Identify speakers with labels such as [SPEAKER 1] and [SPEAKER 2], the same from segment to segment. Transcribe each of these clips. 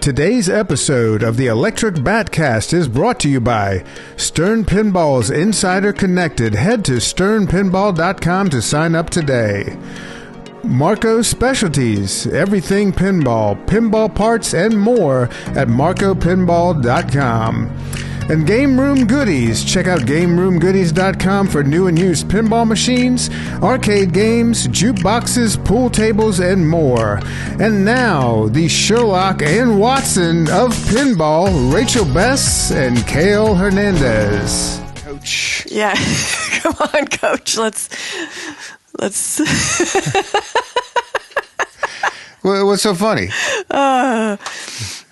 [SPEAKER 1] Today's episode of the Electric Batcast is brought to you by Stern Pinball's Insider Connected. Head to sternpinball.com to sign up today. Marco Specialties, everything pinball, pinball parts, and more at marcopinball.com. And Game Room Goodies. Check out GameRoomGoodies.com for new and used pinball machines, arcade games, jukeboxes, pool tables, and more. And now, the Sherlock and Watson of pinball, Rachel Bess and Cale Hernandez.
[SPEAKER 2] Coach.
[SPEAKER 3] Yeah, come on, Coach. Let's.
[SPEAKER 2] What's so funny?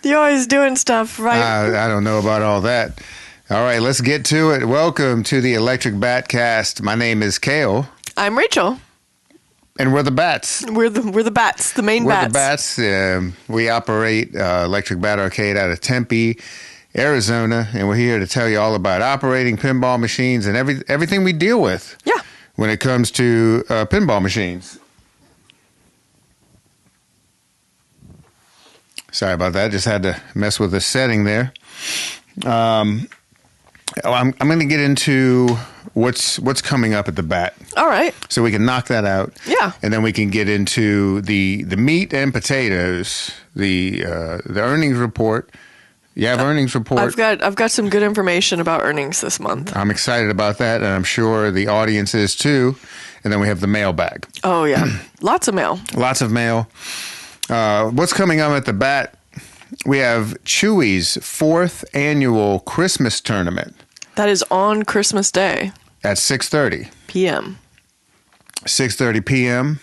[SPEAKER 3] You're always doing stuff, right?
[SPEAKER 2] I don't know about all that. All right, let's get to it. Welcome to the Electric Batcast. My name is Cale.
[SPEAKER 3] I'm Rachel.
[SPEAKER 2] And we're the Bats.
[SPEAKER 3] We're the Bats, the main Bats.
[SPEAKER 2] We're the Bats. We operate Electric Bat Arcade out of Tempe, Arizona, and we're here to tell you all about operating pinball machines and everything we deal with.
[SPEAKER 3] Yeah.
[SPEAKER 2] When it comes to pinball machines. Sorry about that. Just had to mess with the setting there. I'm going to get into what's coming up at the Bat.
[SPEAKER 3] All right.
[SPEAKER 2] So we can knock that out.
[SPEAKER 3] Yeah.
[SPEAKER 2] And then we can get into the meat and potatoes, the earnings report. You have earnings report.
[SPEAKER 3] I've got some good information about earnings this month.
[SPEAKER 2] I'm excited about that, and I'm sure the audience is too. And then we have the mailbag.
[SPEAKER 3] Oh, yeah. Lots of mail.
[SPEAKER 2] Lots of mail. What's coming up at the Bat? We have Chewy's 4th annual Christmas tournament.
[SPEAKER 3] That is on Christmas Day.
[SPEAKER 2] At 6:30
[SPEAKER 3] p.m.
[SPEAKER 2] 6:30 p.m.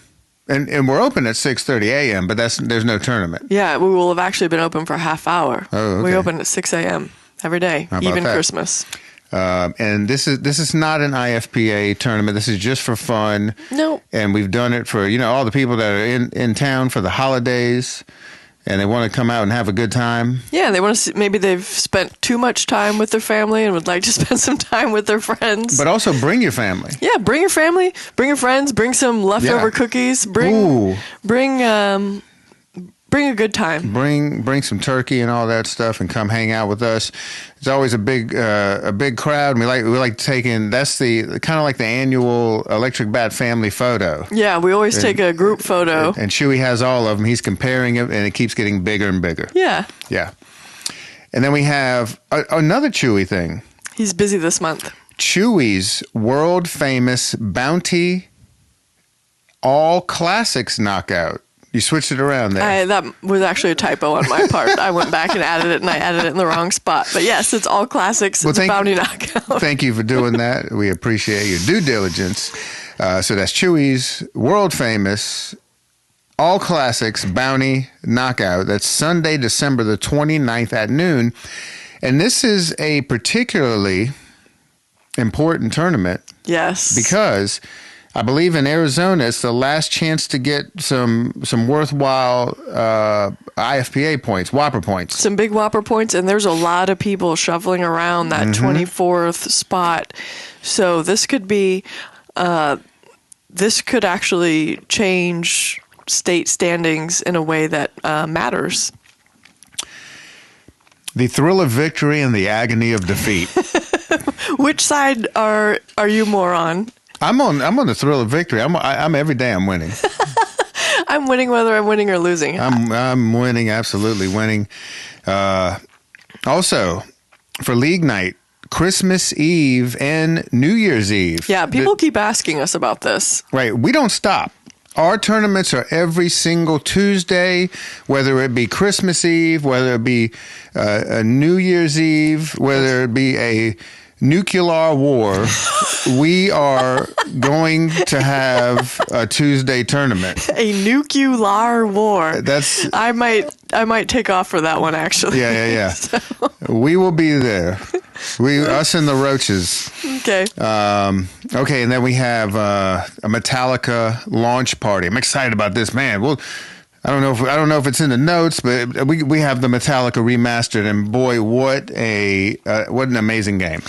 [SPEAKER 2] And we're open at 6:30 a.m., but there's no tournament.
[SPEAKER 3] Yeah, we will have actually been open for a half hour.
[SPEAKER 2] Oh, okay.
[SPEAKER 3] We open at 6 a.m. every day, even
[SPEAKER 2] that?
[SPEAKER 3] Christmas.
[SPEAKER 2] And this is not an IFPA tournament. This is just for fun.
[SPEAKER 3] No.
[SPEAKER 2] And we've done it for, all the people that are in town for the holidays and they want to come out and have a good time.
[SPEAKER 3] Yeah, they want to see, maybe they've spent too much time with their family and would like to spend some time with their friends.
[SPEAKER 2] But also bring your family.
[SPEAKER 3] Yeah, bring your family, bring your friends, bring some leftover cookies, bring a good time.
[SPEAKER 2] Bring some turkey and all that stuff, and come hang out with us. It's always a big crowd. And we like taking. That's the kind of like the annual Electric Bat family photo.
[SPEAKER 3] Yeah, we always take a group photo.
[SPEAKER 2] And Chewy has all of them. He's comparing it, and it keeps getting bigger and bigger.
[SPEAKER 3] Yeah.
[SPEAKER 2] Yeah. And then we have another Chewy thing.
[SPEAKER 3] He's busy this month.
[SPEAKER 2] Chewy's world famous Bounty All Classics knockout. You switched it around there.
[SPEAKER 3] That was actually a typo on my part. I went back and added it, and I added it in the wrong spot. But yes, it's all classics. It's Bounty Knockout.
[SPEAKER 2] Thank you for doing that. We appreciate your due diligence. So that's Chewy's world famous all classics Bounty Knockout. That's Sunday, December the 29th at noon. And this is a particularly important tournament.
[SPEAKER 3] Yes.
[SPEAKER 2] Because I believe in Arizona, it's the last chance to get some worthwhile IFPA points, Whopper points.
[SPEAKER 3] Some big Whopper points, and there's a lot of people shuffling around that 24th spot. So this could be, this could actually change state standings in a way that matters.
[SPEAKER 2] The thrill of victory and the agony of defeat.
[SPEAKER 3] Which side are you more on?
[SPEAKER 2] I'm on the thrill of victory. I'm every day I'm winning.
[SPEAKER 3] I'm winning whether I'm winning or losing.
[SPEAKER 2] I'm winning, absolutely winning. Also, for League Night, Christmas Eve and New Year's Eve.
[SPEAKER 3] Yeah, people keep asking us about this.
[SPEAKER 2] Right, we don't stop. Our tournaments are every single Tuesday, whether it be Christmas Eve, whether it be a New Year's Eve, whether it be a nuclear war, we are going to have a Tuesday tournament.
[SPEAKER 3] A nuclear war.
[SPEAKER 2] That's.
[SPEAKER 3] I might take off for that one, actually.
[SPEAKER 2] Yeah. So. We will be there. Us and the roaches.
[SPEAKER 3] Okay.
[SPEAKER 2] Okay, and then we have a Metallica launch party. I'm excited about this, man. Well, I don't know if it's in the notes, but we have the Metallica remastered, and boy, what an amazing game!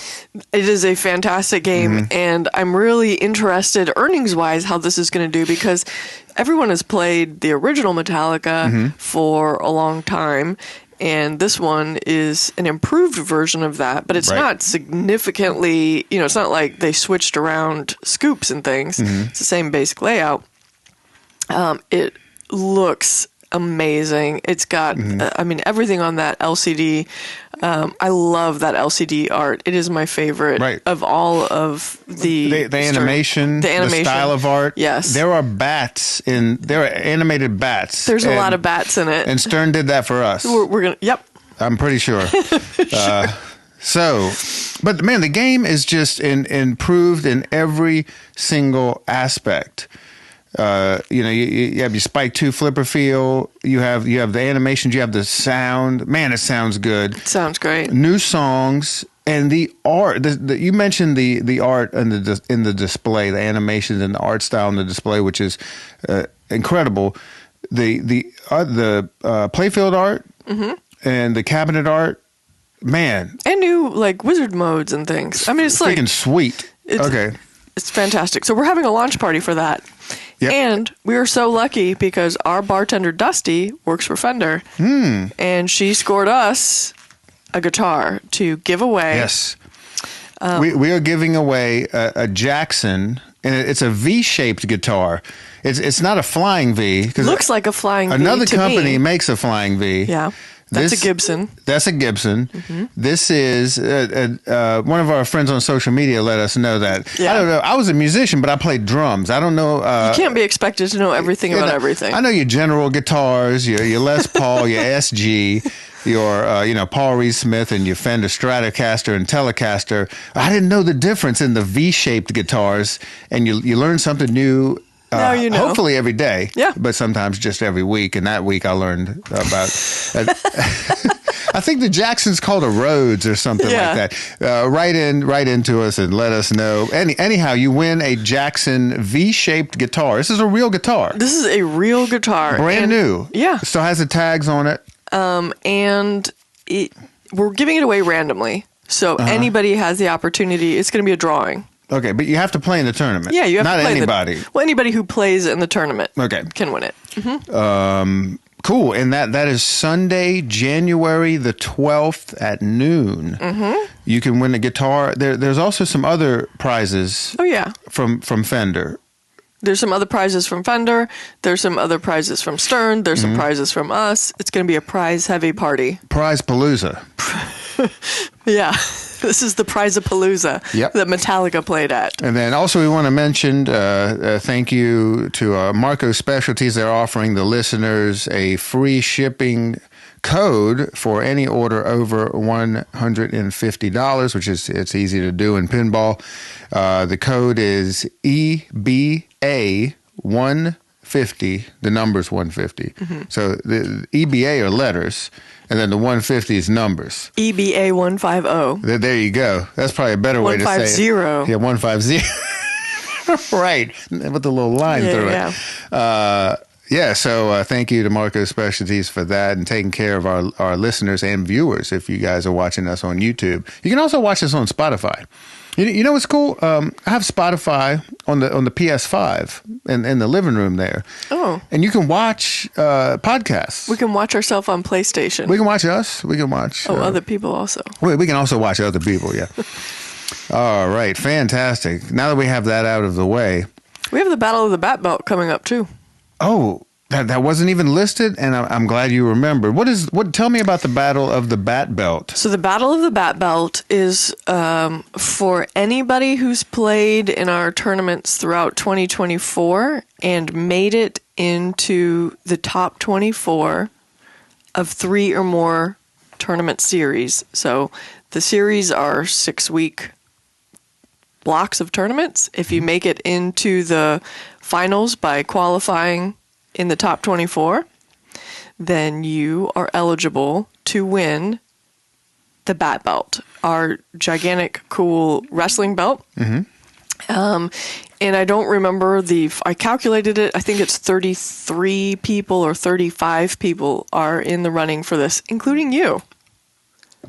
[SPEAKER 3] It is a fantastic game, and I'm really interested, earnings-wise, how this is going to do, because everyone has played the original Metallica for a long time, And this one is an improved version of that, but it's not significantly, it's not like they switched around scoops and things. It's the same basic layout. It looks amazing. It's got, everything on that LCD. I love that LCD art. It is my favorite of all of the
[SPEAKER 2] animation, the style of art.
[SPEAKER 3] Yes,
[SPEAKER 2] there are animated bats.
[SPEAKER 3] There's a lot of bats in it,
[SPEAKER 2] and Stern did that for us.
[SPEAKER 3] We're gonna. Yep,
[SPEAKER 2] I'm pretty sure. But man, the game is just improved in every single aspect. You have your Spike 2 flipper feel. You have the animations. You have the sound. Man, it sounds good.
[SPEAKER 3] It sounds great.
[SPEAKER 2] New songs and the art. You mentioned the art in the display, the animations and the art style in the display, which is incredible. The playfield art and the cabinet art. Man,
[SPEAKER 3] and new wizard modes and things. It's
[SPEAKER 2] freaking sweet.
[SPEAKER 3] It's fantastic. So we're having a launch party for that. Yep. And we are so lucky because our bartender, Dusty, works for Fender. And she scored us a guitar to give away.
[SPEAKER 2] Yes. We are giving away a Jackson, and it's a V-shaped guitar. It's not a flying V.
[SPEAKER 3] Looks like a flying V
[SPEAKER 2] Another
[SPEAKER 3] to
[SPEAKER 2] company
[SPEAKER 3] me.
[SPEAKER 2] makes a flying V.
[SPEAKER 3] Yeah. That's a Gibson.
[SPEAKER 2] That's a Gibson. This is one of our friends on social media let us know that. Yeah. I don't know. I was a musician, but I played drums. I don't know.
[SPEAKER 3] You can't be expected to know everything about everything.
[SPEAKER 2] I know your general guitars, your Les Paul, your SG, your Paul Reed Smith, and your Fender Stratocaster and Telecaster. I didn't know the difference in the V-shaped guitars, and you learn something new.
[SPEAKER 3] Now you know.
[SPEAKER 2] Hopefully every day,
[SPEAKER 3] yeah.
[SPEAKER 2] But sometimes just every week. And that week I learned about, I think the Jackson's called a Rhodes or something like that. Write into us and let us know. Anyhow, you win a Jackson V-shaped guitar. This is a real guitar.
[SPEAKER 3] This is a real guitar.
[SPEAKER 2] Brand new.
[SPEAKER 3] Yeah.
[SPEAKER 2] It still has the tags on it.
[SPEAKER 3] And we're giving it away randomly. So anybody has the opportunity. It's going to be a drawing.
[SPEAKER 2] Okay, but you have to play in the tournament.
[SPEAKER 3] Yeah, you have
[SPEAKER 2] to play. Not anybody.
[SPEAKER 3] Anybody who plays in the tournament can win it.
[SPEAKER 2] Cool. And that is Sunday, January the 12th at noon. You can win a guitar. There's also some other prizes.
[SPEAKER 3] Oh, yeah.
[SPEAKER 2] From Fender.
[SPEAKER 3] There's some other prizes from Fender. There's some other prizes from Stern. There's some prizes from us. It's going to be a prize-heavy party.
[SPEAKER 2] Prize Palooza.
[SPEAKER 3] Yeah. This is the Prize-a-Palooza that Metallica played at.
[SPEAKER 2] And then also we want to mention thank you to Marco Specialties. They're offering the listeners a free shipping code for any order over $150, which it's easy to do in pinball. The code is EBA150. The number's 150. So the EBA are letters. And then the 150 is numbers.
[SPEAKER 3] EBA 150.
[SPEAKER 2] There you go. That's probably a better way to say it.
[SPEAKER 3] 150.
[SPEAKER 2] Yeah, 150. Right. With the little line through it. So thank you to Marco Specialties for that and taking care of our listeners and viewers if you guys are watching us on YouTube. You can also watch us on Spotify. You know what's cool? I have Spotify on the PS5 in the living room there.
[SPEAKER 3] Oh.
[SPEAKER 2] And you can watch podcasts.
[SPEAKER 3] We can watch ourselves on PlayStation.
[SPEAKER 2] We can watch us. We can watch...
[SPEAKER 3] other people also.
[SPEAKER 2] We can also watch other people, yeah. All right. Fantastic. Now that we have that out of the way...
[SPEAKER 3] We have the Battle of the Bat Belt coming up, too.
[SPEAKER 2] Oh, that wasn't even listed, and I'm glad you remembered. Tell me about the Battle of the Bat Belt.
[SPEAKER 3] So the Battle of the Bat Belt is for anybody who's played in our tournaments throughout 2024 and made it into the top 24 of 3 or more tournament series. So the series are 6-week blocks of tournaments. If you make it into the finals by qualifying in the top 24, then you are eligible to win the Bat Belt, our gigantic, cool wrestling belt. And I don't remember I calculated it. I think it's 33 people or 35 people are in the running for this, including you.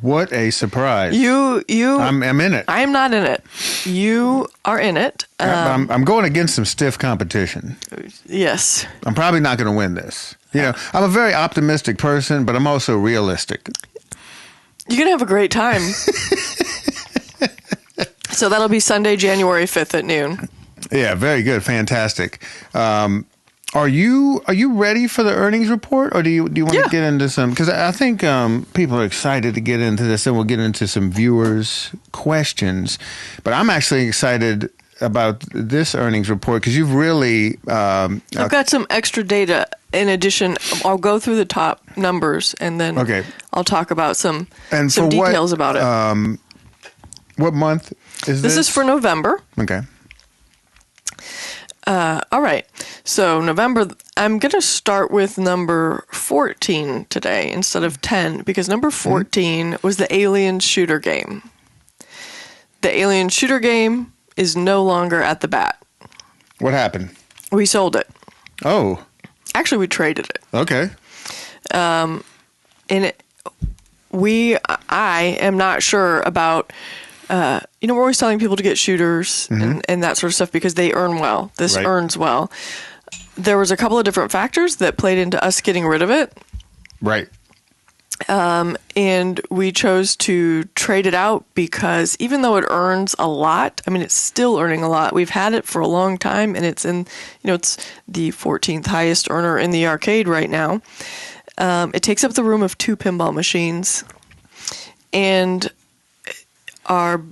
[SPEAKER 2] What a surprise.
[SPEAKER 3] I'm
[SPEAKER 2] in it.
[SPEAKER 3] I'm not in it. You are in it.
[SPEAKER 2] I'm going against some stiff competition.
[SPEAKER 3] Yes.
[SPEAKER 2] I'm probably not going to win this. You know, I'm a very optimistic person, but I'm also realistic.
[SPEAKER 3] You're going to have a great time. So that'll be Sunday, January 5th at noon.
[SPEAKER 2] Yeah, very good. Fantastic. Are you ready for the earnings report, or do you want to get into some? Because I think people are excited to get into this, and we'll get into some viewers' questions. But I'm actually excited about this earnings report because you've really... I've
[SPEAKER 3] got some extra data. In addition, I'll go through the top numbers, and then I'll talk about some details about it.
[SPEAKER 2] What month is this?
[SPEAKER 3] This is for November.
[SPEAKER 2] Okay.
[SPEAKER 3] All right. So November, I'm going to start with number 14 today instead of 10 because number 14 was the Alien Shooter game. The Alien Shooter game is no longer at the bat.
[SPEAKER 2] What happened?
[SPEAKER 3] We sold it.
[SPEAKER 2] Oh.
[SPEAKER 3] Actually, we traded it.
[SPEAKER 2] Okay.
[SPEAKER 3] I am not sure about... we're always telling people to get shooters and that sort of stuff because they earn well. This earns well. There was a couple of different factors that played into us getting rid of it.
[SPEAKER 2] Right.
[SPEAKER 3] And we chose to trade it out because even though it earns a lot, I mean, it's still earning a lot. We've had it for a long time, and it's it's the 14th highest earner in the arcade right now. It takes up the room of 2 pinball machines, and one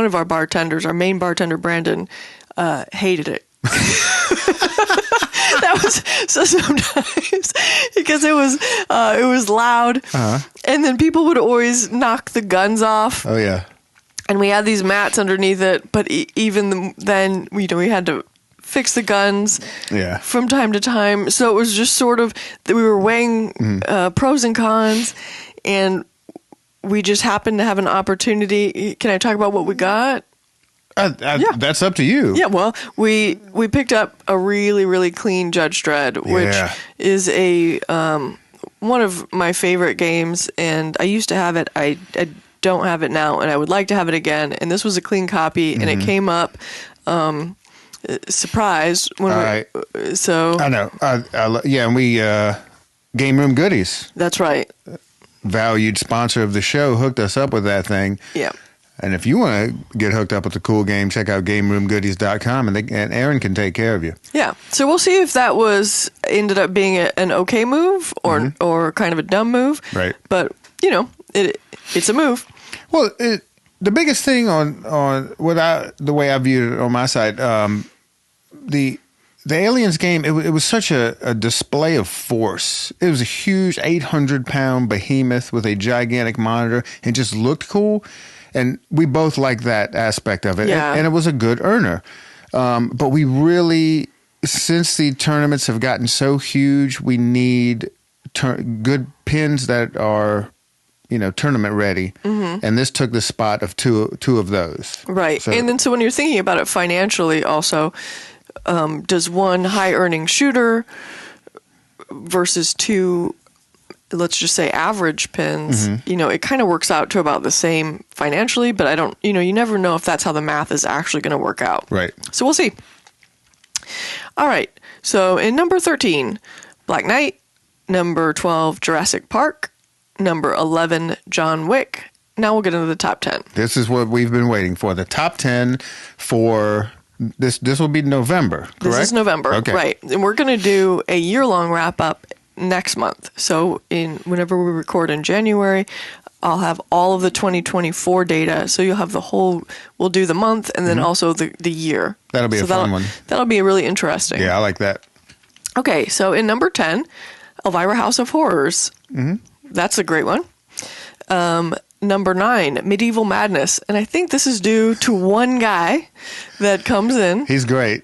[SPEAKER 3] of our bartenders, our main bartender, Brandon, hated it. That was so sometimes because it was loud, and then people would always knock the guns off.
[SPEAKER 2] Oh yeah,
[SPEAKER 3] and we had these mats underneath it, but even then, we had to fix the guns from time to time. So it was just sort of that we were weighing pros and cons, and we just happened to have an opportunity. Can I talk about what we got?
[SPEAKER 2] That's up to you.
[SPEAKER 3] Yeah, well, we picked up a really, really clean Judge Dredd, which is a one of my favorite games, and I used to have it. I don't have it now, and I would like to have it again. And this was a clean copy, and it came up surprised when so
[SPEAKER 2] I know. And we Game Room Goodies.
[SPEAKER 3] That's right.
[SPEAKER 2] Valued sponsor of the show hooked us up with that thing.
[SPEAKER 3] Yeah.
[SPEAKER 2] And if you want to get hooked up with the cool game, check out GameRoomGoodies.com, and Aaron can take care of you. Yeah.
[SPEAKER 3] So we'll see if that ended up being an okay move or kind of a dumb move.
[SPEAKER 2] Right.
[SPEAKER 3] But, it's a move.
[SPEAKER 2] Well, the biggest thing on the way I viewed it on my side, the Aliens game, it was such a display of force. It was a huge 800-pound behemoth with a gigantic monitor. It just looked cool. And we both liked that aspect of it.
[SPEAKER 3] Yeah.
[SPEAKER 2] And it was a good earner. But we really, since the tournaments have gotten so huge, we need good pins that are, tournament ready. And this took the spot of two of those.
[SPEAKER 3] Right. So, and then so when you're thinking about it financially also, does one high-earning shooter versus 2... let's just say average pins, it kind of works out to about the same financially, but I don't, you never know if that's how the math is actually going to work out.
[SPEAKER 2] Right.
[SPEAKER 3] So we'll see. All right. So in number 13, Black Knight, number 12, Jurassic Park, number 11, John Wick. Now we'll get into the top 10.
[SPEAKER 2] This is what we've been waiting for. The top 10 for this will be November, correct?
[SPEAKER 3] This is November.
[SPEAKER 2] Okay.
[SPEAKER 3] Right. And we're going to do a year-long wrap-up next month. So whenever we record in January, I'll have all of the 2024 data. So you'll have we'll do the month and then also the year.
[SPEAKER 2] That'll be a fun one.
[SPEAKER 3] That'll be really interesting.
[SPEAKER 2] Yeah, I like that.
[SPEAKER 3] Okay, so in number 10, Elvira House of Horrors. That's a great one. Number 9, Medieval Madness. And I think this is due to one guy that comes in.
[SPEAKER 2] He's great.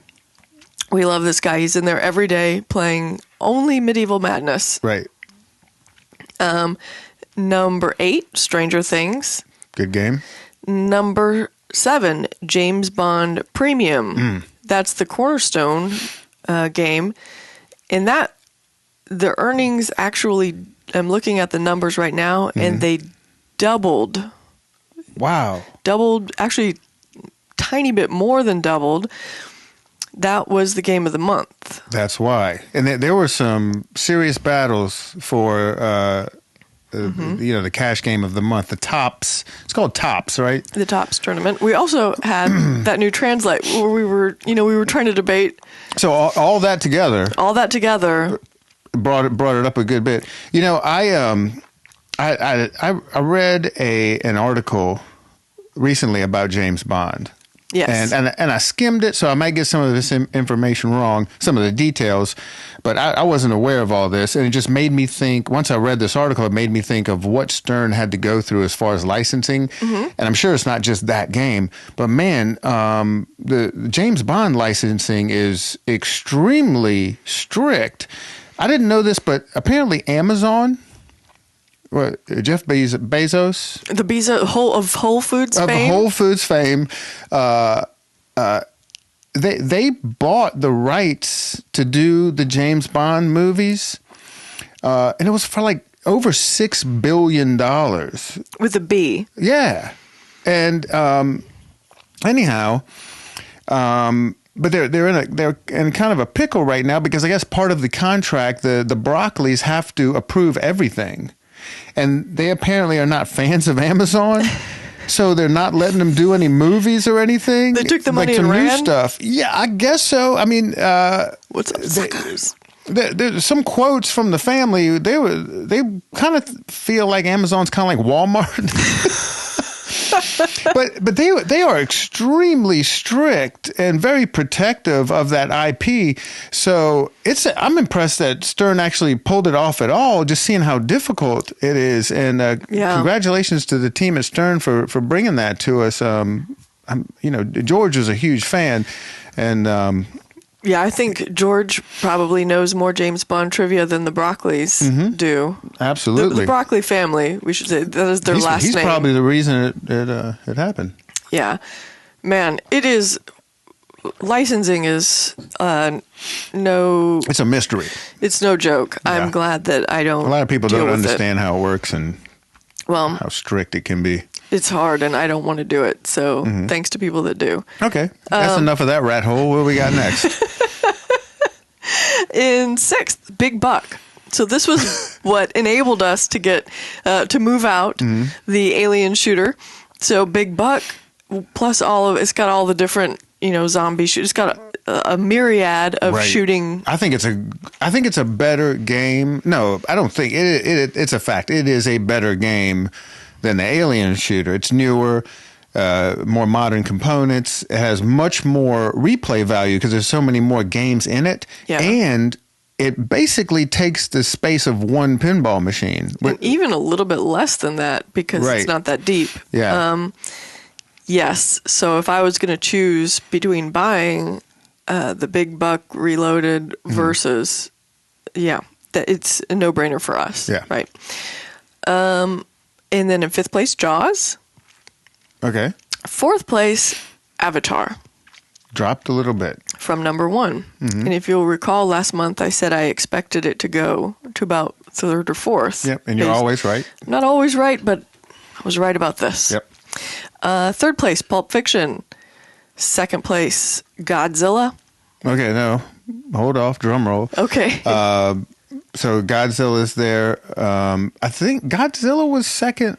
[SPEAKER 3] We love this guy. He's in there every day playing only Medieval Madness.
[SPEAKER 2] Right.
[SPEAKER 3] Number 8, Stranger Things.
[SPEAKER 2] Good game.
[SPEAKER 3] Number 7, James Bond Premium. That's the cornerstone game. And the earnings actually, I'm looking at the numbers right now, and they doubled.
[SPEAKER 2] Wow.
[SPEAKER 3] Doubled, actually tiny bit more than doubled. that was the game of the month.
[SPEAKER 2] That's why. And there were some serious battles for, the cash game of the month, the Tops. It's called Tops, right?
[SPEAKER 3] The Tops tournament. We also had that new Translate where we were trying to debate.
[SPEAKER 2] So all that together.
[SPEAKER 3] All that together.
[SPEAKER 2] Brought it up a good bit. I read an article recently about James Bond.
[SPEAKER 3] Yes.
[SPEAKER 2] And I skimmed it, so I might get some of this information wrong, some of the details, but I wasn't aware of all this. And it just made me think, once I read this article, it made me think of what Stern had to go through as far as licensing. Mm-hmm. And I'm sure it's not just that game, but man, the James Bond licensing is extremely strict. I didn't know this, but apparently Amazon, Jeff Bezos,
[SPEAKER 3] of Whole Foods fame,
[SPEAKER 2] of Whole Foods fame, they bought the rights to do the James Bond movies, and it was for like over $6 billion
[SPEAKER 3] with a B.
[SPEAKER 2] Yeah, and anyhow. But they're in kind of a pickle right now because I guess part of the contract, the Broccoli's have to approve everything, and they apparently are not fans of Amazon, so they're not letting them do any movies or anything.
[SPEAKER 3] They took the money
[SPEAKER 2] like
[SPEAKER 3] and ran?
[SPEAKER 2] New stuff. Yeah, I guess so. I mean,
[SPEAKER 3] what's up, suckers?
[SPEAKER 2] There's some quotes from the family. They kind of feel like Amazon's kind of like Walmart. But they are extremely strict and very protective of that IP. So I'm impressed that Stern actually pulled it off at all. Just seeing how difficult it is, and congratulations to the team at Stern for bringing that to us. George was a huge fan, and.
[SPEAKER 3] Yeah, I think George probably knows more James Bond trivia than the Broccoli's do.
[SPEAKER 2] Absolutely.
[SPEAKER 3] The Broccoli family, we should say, that is their last
[SPEAKER 2] name. He's probably the reason it happened.
[SPEAKER 3] Yeah. Man, it is... Licensing is no...
[SPEAKER 2] It's a mystery.
[SPEAKER 3] It's no joke. Yeah. I'm glad that I don't...
[SPEAKER 2] A lot of people don't understand how it works and how strict it can be.
[SPEAKER 3] It's hard, and I don't want to do it. So thanks to people that do.
[SPEAKER 2] Okay. That's enough of that rat hole. What do we got next?
[SPEAKER 3] In sixth, Big Buck. So this was what enabled us to get to move out the alien shooter. So Big Buck, plus it's got all the different zombie shooters. It's got a myriad of shooting.
[SPEAKER 2] I think it's a better game. No, I don't think it's a fact. It is a better game than the alien shooter. It's newer, more modern components. It has much more replay value because there's so many more games in it. Yeah. And it basically takes the space of one pinball machine.
[SPEAKER 3] And even a little bit less than that because it's not that deep.
[SPEAKER 2] Yeah.
[SPEAKER 3] Yes. So if I was going to choose between buying the Big Buck Reloaded versus, it's a no-brainer for us.
[SPEAKER 2] Yeah.
[SPEAKER 3] Right. And then in fifth place, Jaws.
[SPEAKER 2] Okay.
[SPEAKER 3] Fourth place, Avatar.
[SPEAKER 2] Dropped a little bit.
[SPEAKER 3] From number one. And if you'll recall, last month I said I expected it to go to about third or fourth.
[SPEAKER 2] Yep, and you're always right.
[SPEAKER 3] I'm not always right, but I was right about this.
[SPEAKER 2] Yep.
[SPEAKER 3] Third place, Pulp Fiction. Second place, Godzilla.
[SPEAKER 2] Okay, no. Hold off, drum roll.
[SPEAKER 3] Okay.
[SPEAKER 2] So Godzilla's there. I think Godzilla was second.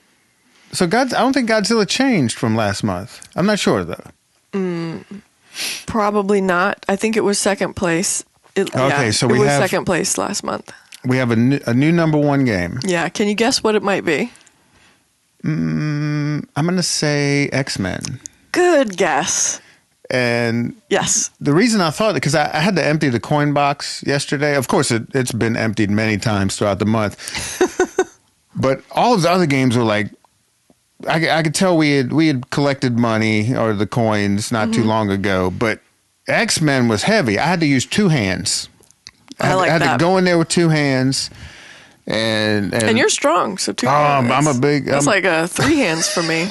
[SPEAKER 2] So I don't think Godzilla changed from last month. I'm not sure though.
[SPEAKER 3] Probably not. I think it was second place.
[SPEAKER 2] So it
[SPEAKER 3] was second place last month.
[SPEAKER 2] We have a new number one game.
[SPEAKER 3] Yeah. Can you guess what it might be?
[SPEAKER 2] I'm going to say X-Men.
[SPEAKER 3] Good guess.
[SPEAKER 2] And
[SPEAKER 3] yes,
[SPEAKER 2] the reason I thought, because I had to empty the coin box yesterday. Of course, it's been emptied many times throughout the month. But all of the other games were like, I could tell we had collected money or the coins not too long ago. But X-Men was heavy. I had to use two hands. I had to go in there with two hands. And
[SPEAKER 3] you're strong, so two hands. That's like three hands for me.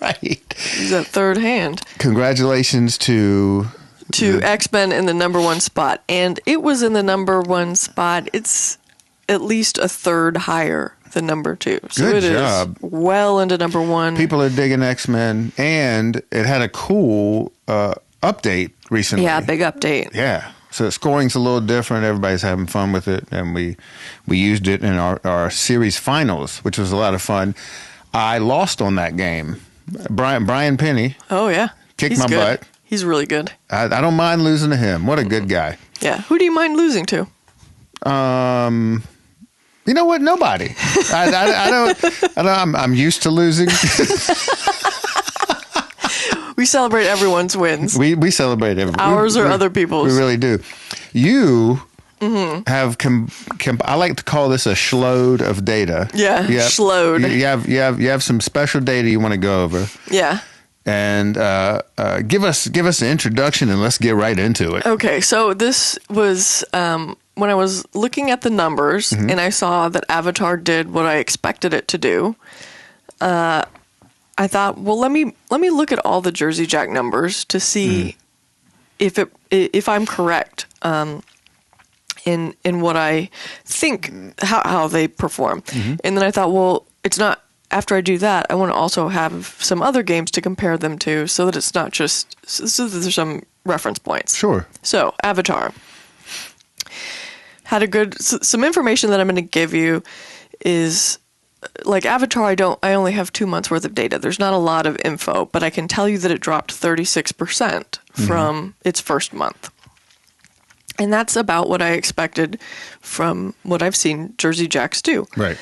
[SPEAKER 2] Right.
[SPEAKER 3] Use that third hand.
[SPEAKER 2] Congratulations to
[SPEAKER 3] X-Men in the number one spot. And it was in the number one spot. It's at least a third higher than number two. So
[SPEAKER 2] Good job.
[SPEAKER 3] Is well into number one.
[SPEAKER 2] People are digging X-Men, and it had a cool update recently.
[SPEAKER 3] Yeah, big update.
[SPEAKER 2] Yeah. So the scoring's a little different. Everybody's having fun with it, and we used it in our series finals, which was a lot of fun. I lost on that game. Brian Penny.
[SPEAKER 3] Oh yeah,
[SPEAKER 2] Kicked my butt.
[SPEAKER 3] He's really good.
[SPEAKER 2] I don't mind losing to him. What a good guy.
[SPEAKER 3] Yeah. Who do you mind losing to?
[SPEAKER 2] You know what? Nobody. I don't. I'm used to losing.
[SPEAKER 3] We celebrate everyone's wins.
[SPEAKER 2] We celebrate everyone.
[SPEAKER 3] Ours or other people's.
[SPEAKER 2] We really do. You have I like to call this a schload of data.
[SPEAKER 3] Yeah, schload.
[SPEAKER 2] You have some special data you want to go over.
[SPEAKER 3] Yeah.
[SPEAKER 2] And give us an introduction and let's get right into it.
[SPEAKER 3] Okay, so this was when I was looking at the numbers and I saw that Avatar did what I expected it to do. I thought, well, let me look at all the Jersey Jack numbers to see if I'm correct in what I think how they perform. And then I thought, well, it's not. After I do that, I want to also have some other games to compare them to, so that it's not just so that there's some reference points.
[SPEAKER 2] Sure.
[SPEAKER 3] So Avatar had some information that I'm going to give you is. Like Avatar, I only have 2 months worth of data. There's not a lot of info, but I can tell you that it dropped 36% from its first month. And that's about what I expected from what I've seen Jersey Jacks do.
[SPEAKER 2] Right.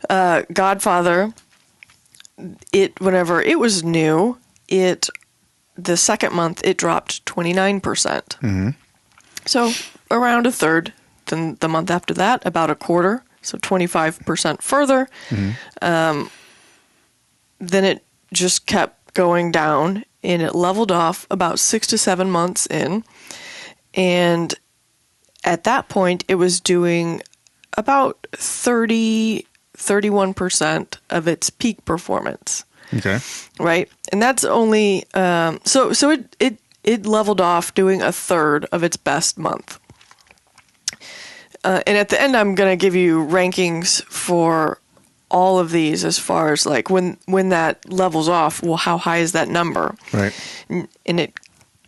[SPEAKER 3] Godfather, whenever it was new, the second month it dropped 29%. So around a third. Then the month after that, about a quarter. So 25% further. Then it just kept going down and it leveled off about 6 to 7 months in. And at that point, it was doing about 31% of its peak performance.
[SPEAKER 2] Okay.
[SPEAKER 3] Right? And that's only, so it leveled off doing a third of its best month. And at the end, I'm going to give you rankings for all of these as far as like when that levels off, well, how high is that number?
[SPEAKER 2] Right.
[SPEAKER 3] And it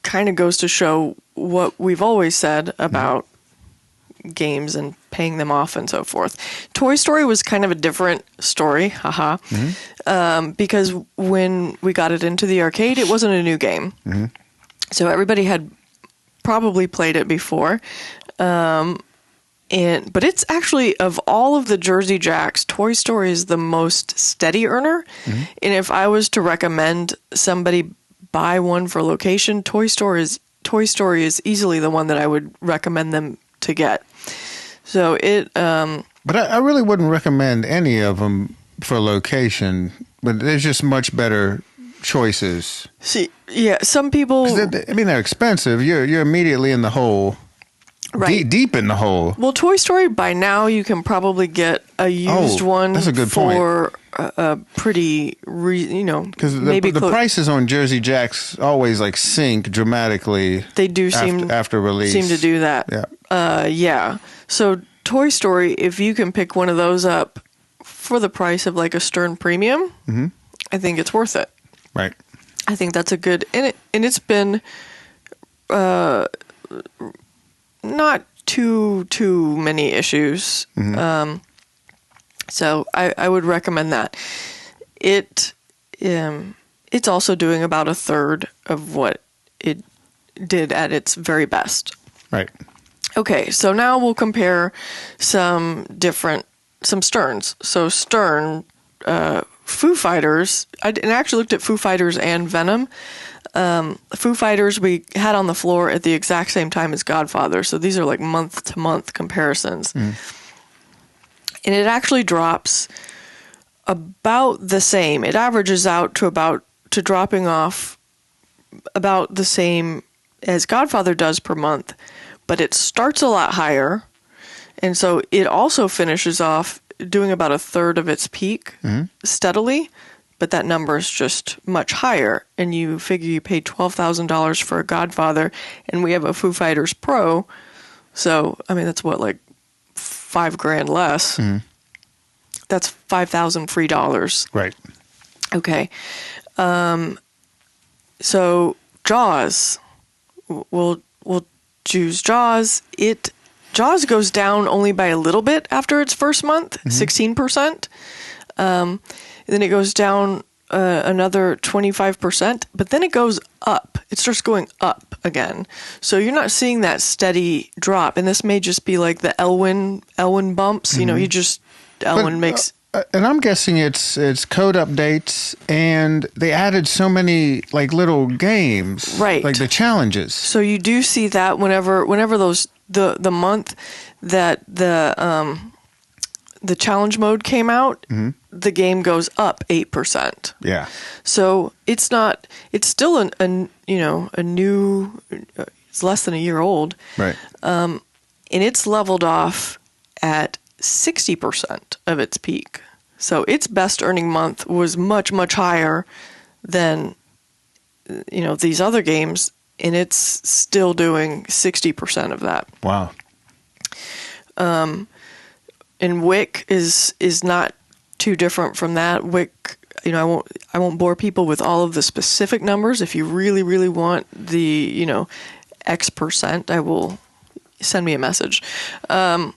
[SPEAKER 3] kind of goes to show what we've always said about games and paying them off and so forth. Toy Story was kind of a different story, haha, because when we got it into the arcade, it wasn't a new game. So everybody had probably played it before. But it's actually, of all of the Jersey Jacks, Toy Story is the most steady earner. And if I was to recommend somebody buy one for location, Toy Story is easily the one that I would recommend them to get. So
[SPEAKER 2] But I really wouldn't recommend any of them for location. But there's just much better choices.
[SPEAKER 3] See, yeah, some people.
[SPEAKER 2] They're expensive. You're immediately in the hole.
[SPEAKER 3] Right.
[SPEAKER 2] Deep in the hole.
[SPEAKER 3] Well, Toy Story, by now, you can probably get a used one
[SPEAKER 2] that's a good
[SPEAKER 3] for a pretty,
[SPEAKER 2] because the prices on Jersey Jacks always like sink dramatically.
[SPEAKER 3] They do
[SPEAKER 2] after release.
[SPEAKER 3] Seem to do that.
[SPEAKER 2] Yeah.
[SPEAKER 3] Yeah. So Toy Story, if you can pick one of those up for the price of like a Stern Premium, I think it's worth it.
[SPEAKER 2] Right.
[SPEAKER 3] I think that's a good, and it's been not too many issues. So I would recommend that. It's also doing about a third of what it did at its very best.
[SPEAKER 2] Right.
[SPEAKER 3] Okay, so now we'll compare some Sterns. So Stern, Foo Fighters, I actually looked at Foo Fighters and Venom. Foo Fighters we had on the floor at the exact same time as Godfather, so these are like month-to-month comparisons. And it actually drops about the same. It averages out to dropping off about the same as Godfather does per month, but it starts a lot higher, and so it also finishes off doing about a third of its peak steadily, but that number is just much higher. And you figure you paid $12,000 for a Godfather, and we have a Foo Fighters Pro, so I mean that's what, like $5,000 less. That's $5,000 free dollars.
[SPEAKER 2] Right.
[SPEAKER 3] Okay. So Jaws. we'll choose Jaws. Jaws goes down only by a little bit after its first month, 16%. Then it goes down another 25%, but then it goes up. It starts going up again. So you're not seeing that steady drop. And this may just be like the Elwyn bumps. You know, Elwyn makes.
[SPEAKER 2] And I'm guessing it's code updates, and they added so many like little games,
[SPEAKER 3] right?
[SPEAKER 2] Like the challenges.
[SPEAKER 3] So you do see that whenever those the month that the challenge mode came out, the game goes up 8%.
[SPEAKER 2] Yeah.
[SPEAKER 3] So it's still a new, it's less than a year old.
[SPEAKER 2] Right.
[SPEAKER 3] And it's leveled off at 60% of its peak. So its best earning month was much, much higher than, these other games, and it's still doing 60% of that.
[SPEAKER 2] Wow.
[SPEAKER 3] And Wick is not too different from that. Wick, I won't bore people with all of the specific numbers. If you really, really want the, X percent, I will send me a message. But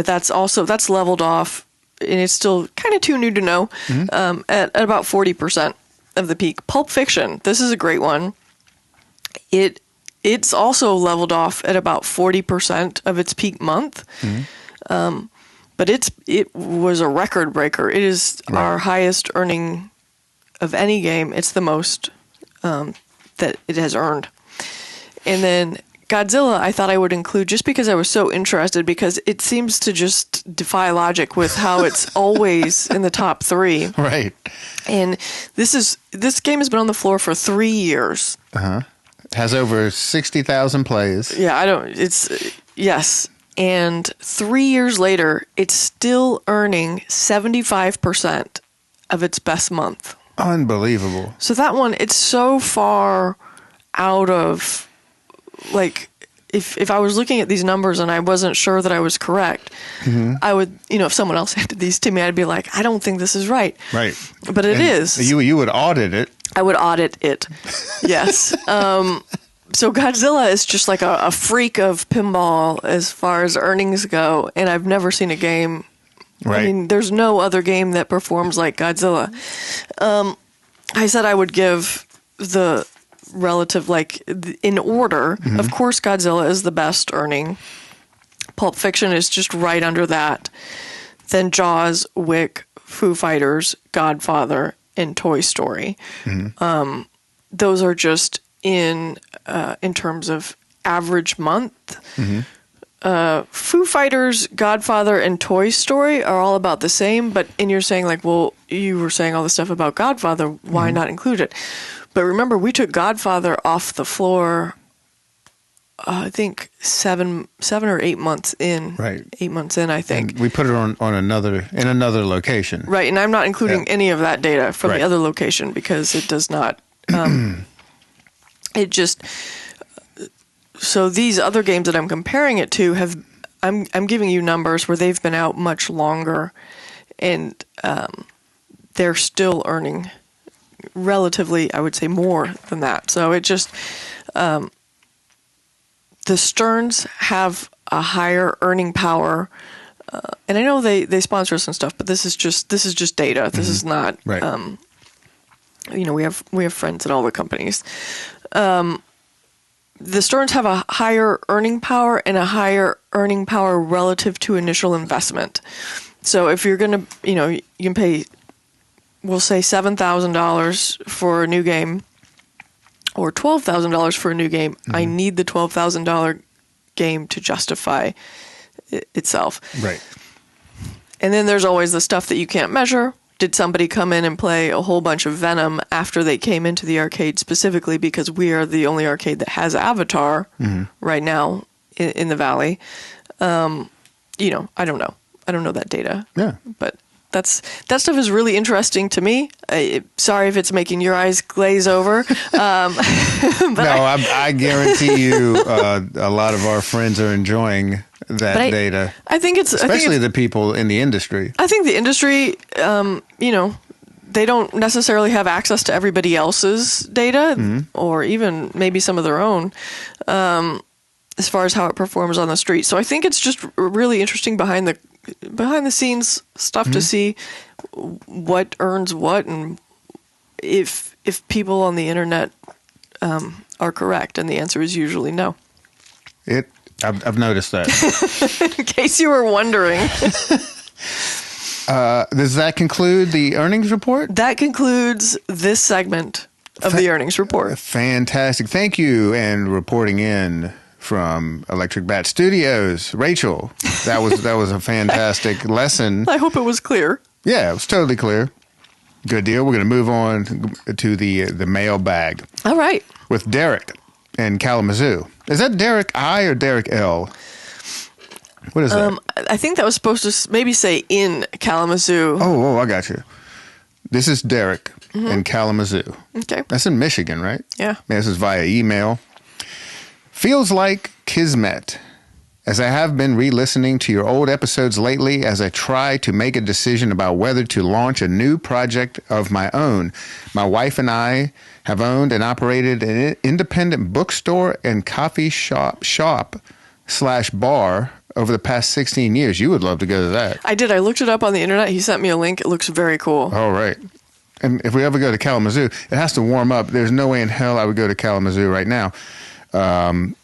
[SPEAKER 3] that's leveled off, and it's still kind of too new to know, at about 40% of the peak. Pulp Fiction, this is a great one. It's also leveled off at about 40% of its peak month. But it was a record breaker. It is our highest earning of any game. It's the most that it has earned. And then Godzilla, I thought I would include just because I was so interested, because it seems to just defy logic with how it's always in the top 3.
[SPEAKER 2] Right.
[SPEAKER 3] And this game has been on the floor for 3 years.
[SPEAKER 2] Has over 60,000 plays.
[SPEAKER 3] Yeah, yes. And 3 years later, it's still earning 75% of its best month.
[SPEAKER 2] Unbelievable.
[SPEAKER 3] So that one, it's so far out of, like, if I was looking at these numbers and I wasn't sure that I was correct, I would, if someone else handed these to me, I'd be like, I don't think this is right.
[SPEAKER 2] Right.
[SPEAKER 3] But it is.
[SPEAKER 2] You would audit it.
[SPEAKER 3] I would audit it. Yes. So Godzilla is just like a freak of pinball as far as earnings go, and I've never seen a game.
[SPEAKER 2] Right.
[SPEAKER 3] I mean, there's no other game that performs like Godzilla. I said I would give the relative, like, in order. Of course, Godzilla is the best earning. Pulp Fiction is just right under that. Then Jaws, Wick, Foo Fighters, Godfather, and Toy Story. Those are just in terms of average month. Foo Fighters, Godfather, and Toy Story are all about the same, and you're saying, like, well, you were saying all the stuff about Godfather, why not include it? But remember, we took Godfather off the floor, I think 7 or 8 months in. Right. 8 months in, I think.
[SPEAKER 2] And we put it in another location. Right,
[SPEAKER 3] and I'm not including any of that data from the other location, because it does not. It just. So these other games that I'm comparing it to I'm giving you numbers where they've been out much longer, and they're still earning relatively, I would say, more than that. So it just the Sterns have a higher earning power, and I know they sponsor us and stuff, but this is just data. This is not. Right. We have friends at all the companies. The Sterns have a higher earning power and a higher earning power relative to initial investment. So if you're going to, you can pay, we'll say $7,000 for a new game or $12,000 for a new game. I need the $12,000 game to justify itself.
[SPEAKER 2] Right.
[SPEAKER 3] And then there's always the stuff that you can't measure. Did somebody come in and play a whole bunch of Venom after they came into the arcade, specifically because we are the only arcade that has Avatar right now in the Valley? I don't know. I don't know that data.
[SPEAKER 2] Yeah.
[SPEAKER 3] But that stuff is really interesting to me. Sorry if it's making your eyes glaze over.
[SPEAKER 2] I guarantee you a lot of our friends are enjoying that data.
[SPEAKER 3] I think it's
[SPEAKER 2] especially the people in the industry.
[SPEAKER 3] I think the industry, they don't necessarily have access to everybody else's data or even maybe some of their own as far as how it performs on the street. So I think it's just really interesting behind the scenes stuff to see what earns what and if people on the internet are correct. And the answer is usually no.
[SPEAKER 2] I've noticed that.
[SPEAKER 3] In case you were wondering.
[SPEAKER 2] Does that conclude the earnings report?
[SPEAKER 3] That concludes this segment of the earnings report.
[SPEAKER 2] Fantastic. Thank you. And reporting in from Electric Bat Studios, Rachel. That was a fantastic lesson.
[SPEAKER 3] I hope it was clear.
[SPEAKER 2] Yeah, it was totally clear. Good deal. We're going to move on to the mailbag.
[SPEAKER 3] All right.
[SPEAKER 2] With Derek in Kalamazoo. Is that Derek I or Derek L? What is that?
[SPEAKER 3] I think that was supposed to maybe say in Kalamazoo.
[SPEAKER 2] Oh, I got you. This is Derek in Kalamazoo.
[SPEAKER 3] Okay.
[SPEAKER 2] That's in Michigan, right?
[SPEAKER 3] Yeah.
[SPEAKER 2] This is via email. Feels like Kismet, as I have been re-listening to your old episodes lately as I try to make a decision about whether to launch a new project of my own. My wife and I have owned and operated an independent bookstore and coffee shop/bar over the past 16 years. You would love to go to that.
[SPEAKER 3] I did. I looked it up on the internet. He sent me a link. It looks very cool.
[SPEAKER 2] All right. And if we ever go to Kalamazoo, it has to warm up. There's no way in hell I would go to Kalamazoo right now. For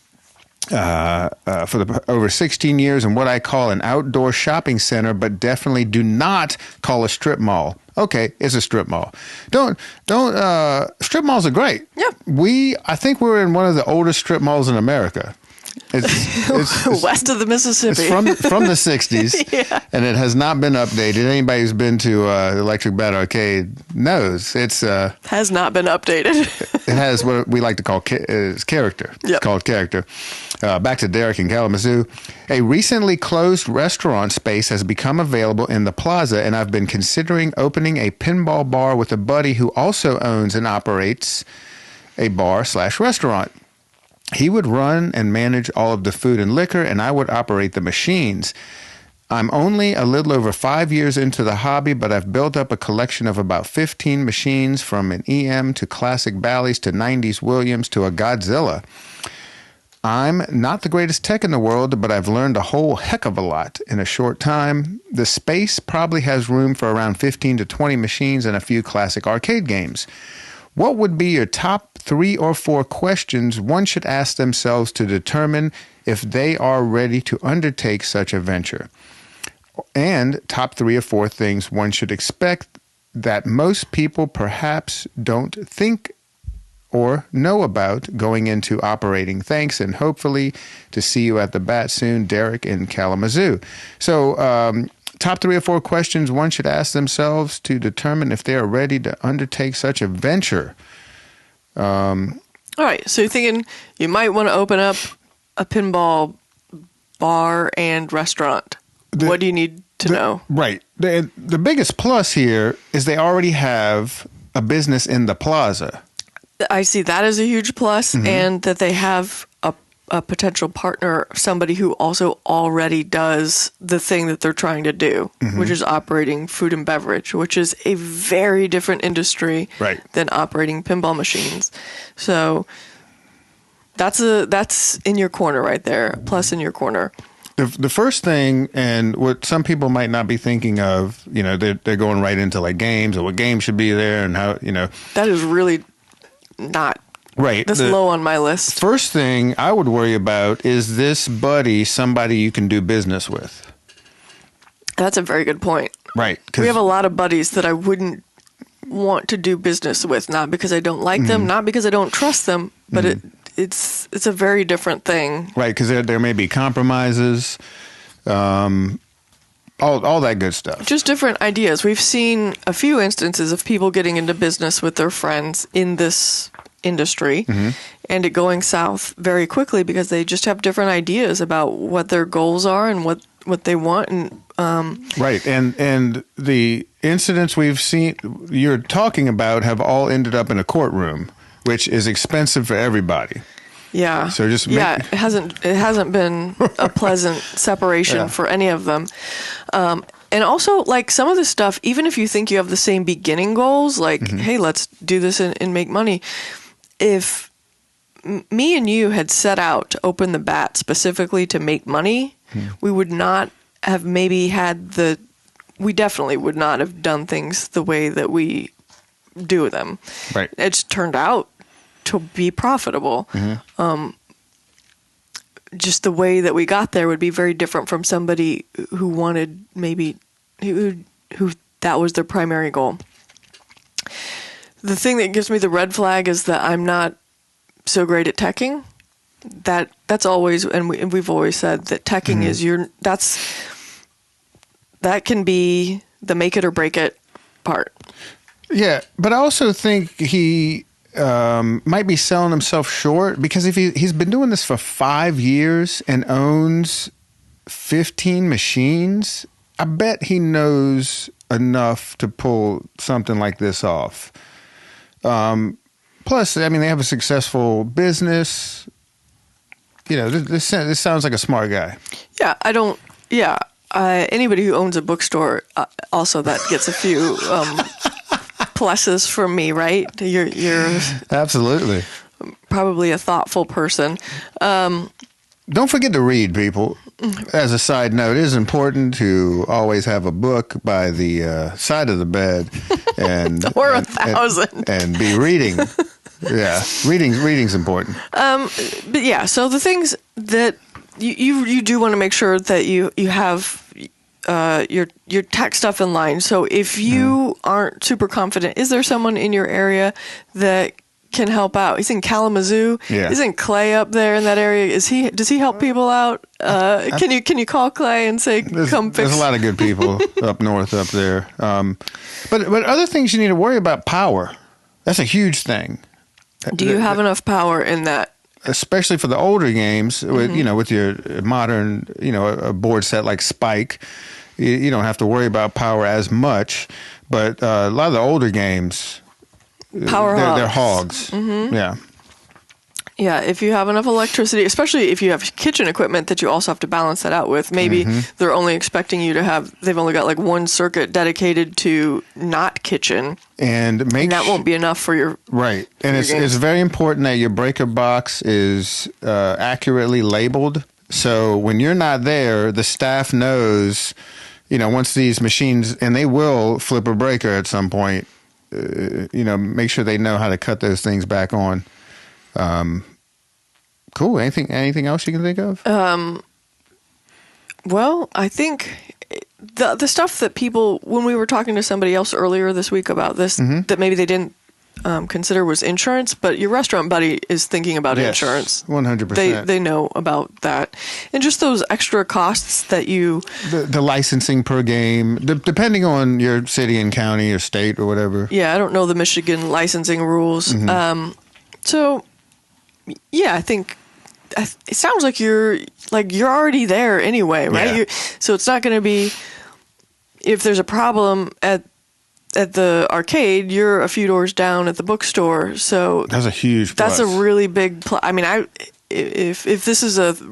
[SPEAKER 2] over 16 years in what I call an outdoor shopping center, but definitely do not call a strip mall. Okay, it's a strip mall. Don't strip malls are great.
[SPEAKER 3] Yep.
[SPEAKER 2] I think we're in one of the oldest strip malls in America. It's
[SPEAKER 3] west of the Mississippi.
[SPEAKER 2] It's from the 60s,
[SPEAKER 3] Yeah.
[SPEAKER 2] and it has not been updated. Anybody who's been to Electric Bat Arcade knows it's
[SPEAKER 3] has not been updated.
[SPEAKER 2] it has what we like to call character.
[SPEAKER 3] Yep.
[SPEAKER 2] It's called character. Back to Derek in Kalamazoo. A recently closed restaurant space has become available in the plaza, and I've been considering opening a pinball bar with a buddy who also owns and operates a bar/restaurant. He would run and manage all of the food and liquor, and I would operate the machines. I'm only a little over 5 years into the hobby, but I've built up a collection of about 15 machines, from an EM to classic Bally's to 90s Williams to a Godzilla. I'm not the greatest tech in the world, but I've learned a whole heck of a lot in a short time. The space probably has room for around 15 to 20 machines and a few classic arcade games. What would be your top 3 or 4 questions one should ask themselves to determine if they are ready to undertake such a venture? And top 3 or 4 things one should expect that most people perhaps don't think or know about going into operating. Thanks, and hopefully to see you at the bat soon, Derek in Kalamazoo. So, top 3 or 4 questions one should ask themselves to determine if they are ready to undertake such a venture.
[SPEAKER 3] All right. So you're thinking you might want to open up a pinball bar and restaurant. What do you need to know?
[SPEAKER 2] Right. The biggest plus here is they already have a business in the plaza.
[SPEAKER 3] I see that as a huge plus, and that they have a potential partner, somebody who also already does the thing that they're trying to do, which is operating food and beverage, which is a very different industry than operating pinball machines. So that's in your corner right there, plus in your corner.
[SPEAKER 2] The first thing, and what some people might not be thinking of, they're going right into like games or what games should be there and how,
[SPEAKER 3] That is really not
[SPEAKER 2] right.
[SPEAKER 3] That's low on my list.
[SPEAKER 2] First thing I would worry about is this buddy somebody you can do business with?
[SPEAKER 3] That's a very good point.
[SPEAKER 2] Right.
[SPEAKER 3] We have a lot of buddies that I wouldn't want to do business with, not because I don't like them, not because I don't trust them, but it's a very different thing.
[SPEAKER 2] Right, because there may be compromises, all that good stuff.
[SPEAKER 3] Just different ideas. We've seen a few instances of people getting into business with their friends in this industry and it going south very quickly because they just have different ideas about what their goals are and what they want. And
[SPEAKER 2] right. And the incidents we've seen you're talking about have all ended up in a courtroom, which is expensive for everybody.
[SPEAKER 3] Yeah.
[SPEAKER 2] So just
[SPEAKER 3] it hasn't been a pleasant separation for any of them. And also, like, some of the stuff, even if you think you have the same beginning goals, like, hey, let's do this and make money. If me and you had set out to open the bat specifically to make money, we would not have maybe we definitely would not have done things the way that we do them.
[SPEAKER 2] Right.
[SPEAKER 3] It's turned out to be profitable. Just the way that we got there would be very different from somebody who wanted maybe who that was their primary goal. The thing that gives me the red flag is that I'm not so great at teching. That's always, and we've always said that teching is that can be the make it or break it part.
[SPEAKER 2] Yeah, but I also think he might be selling himself short, because if he's been doing this for 5 years and owns 15 machines, I bet he knows enough to pull something like this off. Plus, I mean, they have a successful business. You know, this sounds like a smart guy.
[SPEAKER 3] Yeah, anybody who owns a bookstore, also that gets a few pluses from me, right? You're
[SPEAKER 2] absolutely
[SPEAKER 3] probably a thoughtful person.
[SPEAKER 2] Don't forget to read, people. As a side note, it is important to always have a book by the side of the bed, and
[SPEAKER 3] or 1,000,
[SPEAKER 2] and be reading. Yeah, reading's important.
[SPEAKER 3] But yeah, so the things that you do want to make sure that you have your tech stuff in line. So if you aren't super confident, is there someone in your area that can help out? He's in Kalamazoo.
[SPEAKER 2] Yeah.
[SPEAKER 3] Isn't Clay up there in that area? Does he help people out? Can you call Clay and say come fix?
[SPEAKER 2] There's a lot of good people up north up there. But other things you need to worry about, power. That's a huge thing.
[SPEAKER 3] Do you have enough power in that?
[SPEAKER 2] Especially for the older games, with with your modern, a board set like Spike, you don't have to worry about power as much. But a lot of the older games, they're hogs. Yeah.
[SPEAKER 3] Yeah, if you have enough electricity, especially if you have kitchen equipment that you also have to balance that out with, maybe they're only expecting you to they've only got like one circuit dedicated to not kitchen.
[SPEAKER 2] And
[SPEAKER 3] that won't be enough for your...
[SPEAKER 2] Right. And it's very important that your breaker box is accurately labeled. So when you're not there, the staff knows, once these machines, and they will flip a breaker at some point, make sure they know how to cut those things back on. Cool. Anything else you can think of?
[SPEAKER 3] Well, I think the stuff that people, when we were talking to somebody else earlier this week about this, that maybe they didn't consider was insurance, but your restaurant buddy is thinking about insurance.
[SPEAKER 2] 100%.
[SPEAKER 3] They know about that. And just those extra costs that
[SPEAKER 2] the licensing per game, depending on your city and county or state or whatever.
[SPEAKER 3] Yeah, I don't know the Michigan licensing rules. So, yeah, I think it sounds like you're already there anyway, right?
[SPEAKER 2] Yeah.
[SPEAKER 3] So it's not going to be, if there's a problem at the arcade, you're a few doors down at the bookstore. So
[SPEAKER 2] that's a huge plus.
[SPEAKER 3] That's a really big plus. I mean, if this is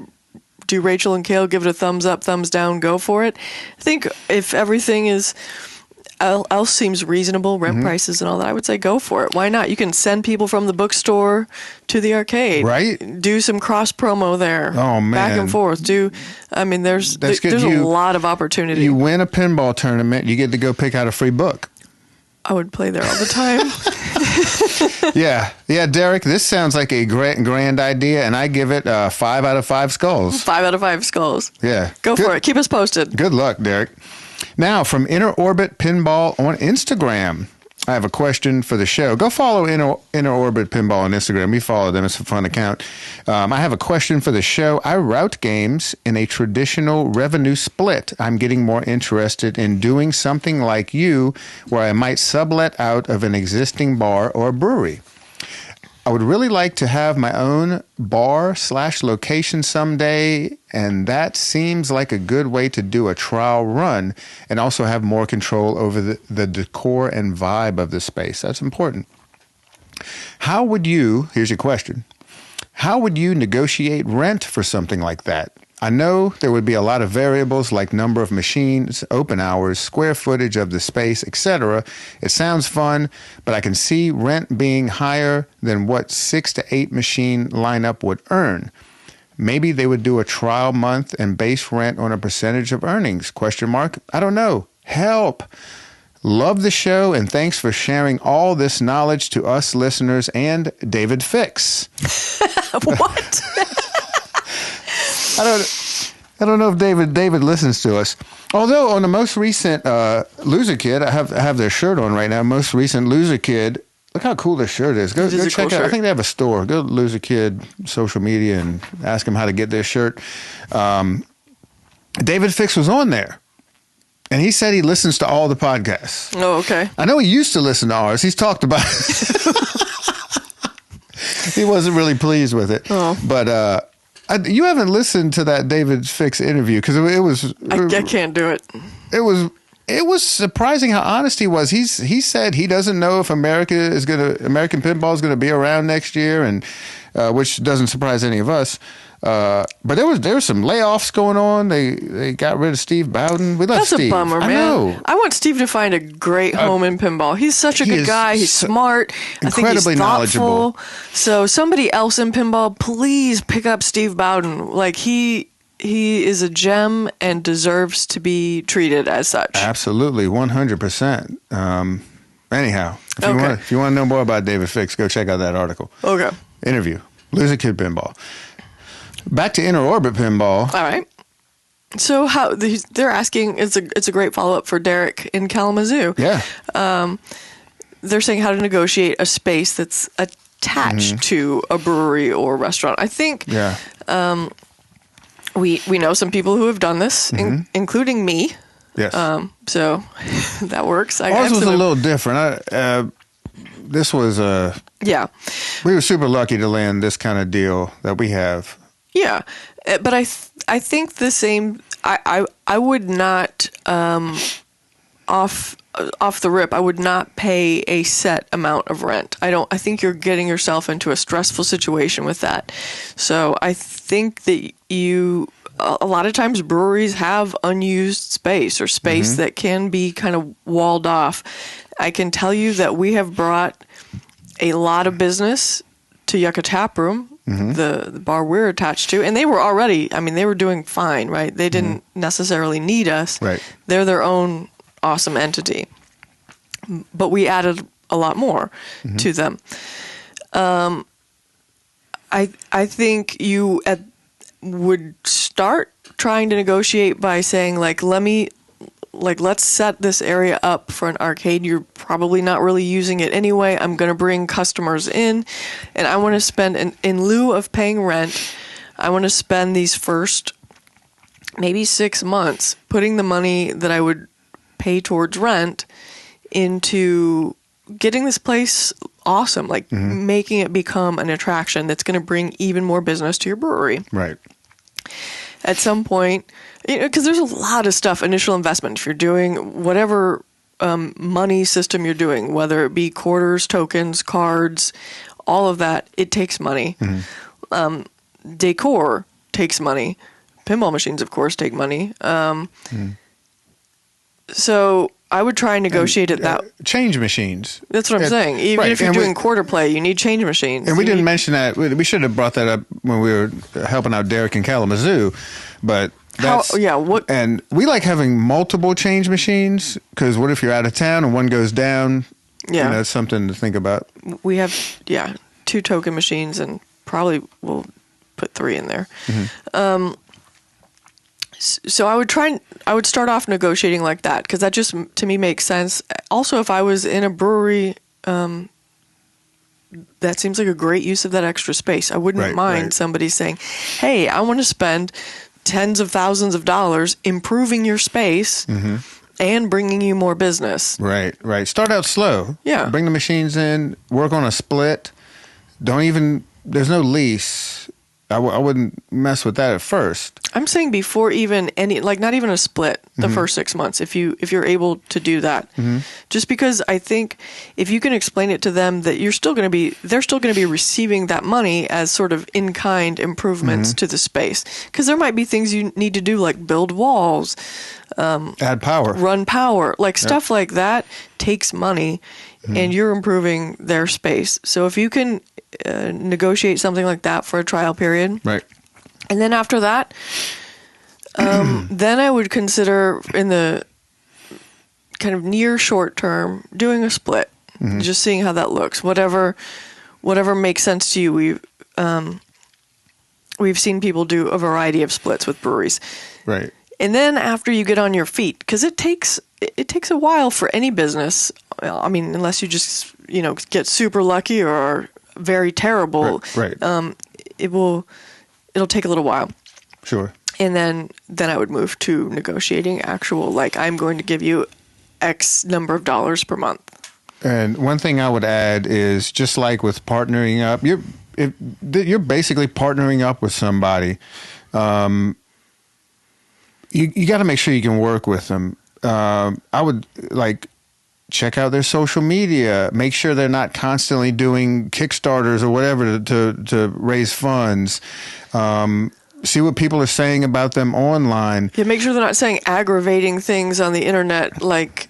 [SPEAKER 3] do Rachel and Cale give it a thumbs up, thumbs down, go for it? I think if everything else seems reasonable, rent prices and all that, I would say go for it. Why not? You can send people from the bookstore to the arcade.
[SPEAKER 2] Right.
[SPEAKER 3] Do some cross promo there.
[SPEAKER 2] Oh, man.
[SPEAKER 3] Back and forth. There's a lot of opportunity.
[SPEAKER 2] You win a pinball tournament, you get to go pick out a free book.
[SPEAKER 3] I would play there all the time.
[SPEAKER 2] Yeah, Derek, this sounds like a grand idea, and I give it 5 out of 5 skulls.
[SPEAKER 3] 5 out of 5 skulls.
[SPEAKER 2] Yeah.
[SPEAKER 3] Go for it. Keep us posted.
[SPEAKER 2] Good luck, Derek. Now, from Inner Orbit Pinball on Instagram, I have a question for the show. Go follow Inner Orbit Pinball on Instagram. We follow them. It's a fun account. I have a question for the show. I route games in a traditional revenue split. I'm getting more interested in doing something like you, where I might sublet out of an existing bar or brewery. I would really like to have my own bar/location someday, and that seems like a good way to do a trial run and also have more control over the decor and vibe of the space. That's important. Here's your question, how would you negotiate rent for something like that? I know there would be a lot of variables like number of machines, open hours, square footage of the space, etc. It sounds fun, but I can see rent being higher than what 6 to 8 machine lineup would earn. Maybe they would do a trial month and base rent on a percentage of earnings? ? I don't know. Help. Love the show, and thanks for sharing all this knowledge to us listeners and David Fix.
[SPEAKER 3] What?
[SPEAKER 2] I don't know if David listens to us. Although on the most recent Loser Kid, I have their shirt on right now. Most recent Loser Kid. Look how cool this shirt is. Go check it out. I think they have a store. Go to Loser Kid social media and ask them how to get their shirt. David Fix was on there. And he said he listens to all the podcasts.
[SPEAKER 3] Oh, okay.
[SPEAKER 2] I know he used to listen to ours. He's talked about it. He wasn't really pleased with it.
[SPEAKER 3] Oh.
[SPEAKER 2] But you haven't listened to that David Fix interview because it was...
[SPEAKER 3] I can't do it.
[SPEAKER 2] It was surprising how honest he was. He said he doesn't know if American pinball is going to be around next year, and which doesn't surprise any of us. But there was some layoffs going on. They got rid of Steve Bowden. We left Steve.
[SPEAKER 3] That's a bummer, man.
[SPEAKER 2] I know.
[SPEAKER 3] I want Steve to find a great home in pinball. He's such a good guy. He's smart.
[SPEAKER 2] Incredibly
[SPEAKER 3] I think he's
[SPEAKER 2] knowledgeable.
[SPEAKER 3] So somebody else in pinball, please pick up Steve Bowden. Like he is a gem and deserves to be treated as such.
[SPEAKER 2] Absolutely, 100%. Anyhow, if you want to know more about David Fix, go check out that article.
[SPEAKER 3] Okay.
[SPEAKER 2] Interview. Loser Kid Pinball. Back to Inner Orbit Pinball.
[SPEAKER 3] All right. So how they're asking, it's a great follow-up for Derek in Kalamazoo.
[SPEAKER 2] Yeah.
[SPEAKER 3] They're saying how to negotiate a space that's attached to a brewery or restaurant. I think we know some people who have done this, including me.
[SPEAKER 2] Yes.
[SPEAKER 3] So that works.
[SPEAKER 2] Ours was a little different. This was we were super lucky to land this kind of deal that we have.
[SPEAKER 3] Yeah, but I think the same. I would not off the rip. I would not pay a set amount of rent. I think you're getting yourself into a stressful situation with that. So I think that a lot of times breweries have unused space or space that can be kind of walled off. I can tell you that we have brought a lot of business to Yucca Tap Room, the bar we're attached to, and they were already, they were doing fine, right? They didn't necessarily need us.
[SPEAKER 2] Right.
[SPEAKER 3] They're their own awesome entity. But we added a lot more to them. I think you would start trying to negotiate by saying, let's set this area up for an arcade. You're probably not really using it anyway. I'm going to bring customers in, and I want to spend, in lieu of paying rent, I want to spend these first maybe 6 months putting the money that I would pay towards rent into getting this place awesome, making it become an attraction that's going to bring even more business to your brewery.
[SPEAKER 2] Right.
[SPEAKER 3] At some point, because there's a lot of stuff, initial investment. If you're doing whatever money system you're doing, whether it be quarters, tokens, cards, all of that, it takes money. Decor takes money. Pinball machines, of course, take money. So I would try and negotiate it that.
[SPEAKER 2] Change machines.
[SPEAKER 3] That's what I'm saying. Even if you're doing quarter play, you need change machines.
[SPEAKER 2] And we didn't mention that. We should have brought that up when we were helping out Derek in Kalamazoo. But and we like having multiple change machines because what if you're out of town and one goes down? Yeah. That's something to think about. We have,
[SPEAKER 3] 2 token machines and probably we'll put 3 in there. So I would start off negotiating like that because that just to me makes sense. Also, if I was in a brewery, that seems like a great use of that extra space. I wouldn't mind somebody saying, "Hey, I want to spend tens of thousands of dollars improving your space and bringing you more business."
[SPEAKER 2] Right. Start out slow.
[SPEAKER 3] Yeah.
[SPEAKER 2] Bring the machines in. Work on a split. There's no lease. I wouldn't mess with that at first.
[SPEAKER 3] I'm saying before even not even a split the first 6 months, if you're able to do that. Just because I think if you can explain it to them that they're still going to be receiving that money as sort of in-kind improvements to the space. Because there might be things you need to do, like build walls,
[SPEAKER 2] add power,
[SPEAKER 3] run power, like stuff like that takes money, and you're improving their space. So if you can negotiate something like that for a trial period,
[SPEAKER 2] right.
[SPEAKER 3] And then after that, then I would consider in the kind of near short term doing a split, just seeing how that looks. Whatever makes sense to you. We've seen people do a variety of splits with breweries,
[SPEAKER 2] right?
[SPEAKER 3] And then after you get on your feet, because it takes a while for any business. I mean, unless you just get super lucky or are very terrible,
[SPEAKER 2] right.
[SPEAKER 3] It'll take a little while.
[SPEAKER 2] Sure.
[SPEAKER 3] And then I would move to negotiating actual, like, I'm going to give you X number of dollars per month.
[SPEAKER 2] And one thing I would add is, just like with partnering up, you're basically partnering up with somebody. You got to make sure you can work with them. I would check out their social media. Make sure they're not constantly doing Kickstarters or whatever to raise funds. See what people are saying about them online.
[SPEAKER 3] Yeah, make sure they're not saying aggravating things on the internet, like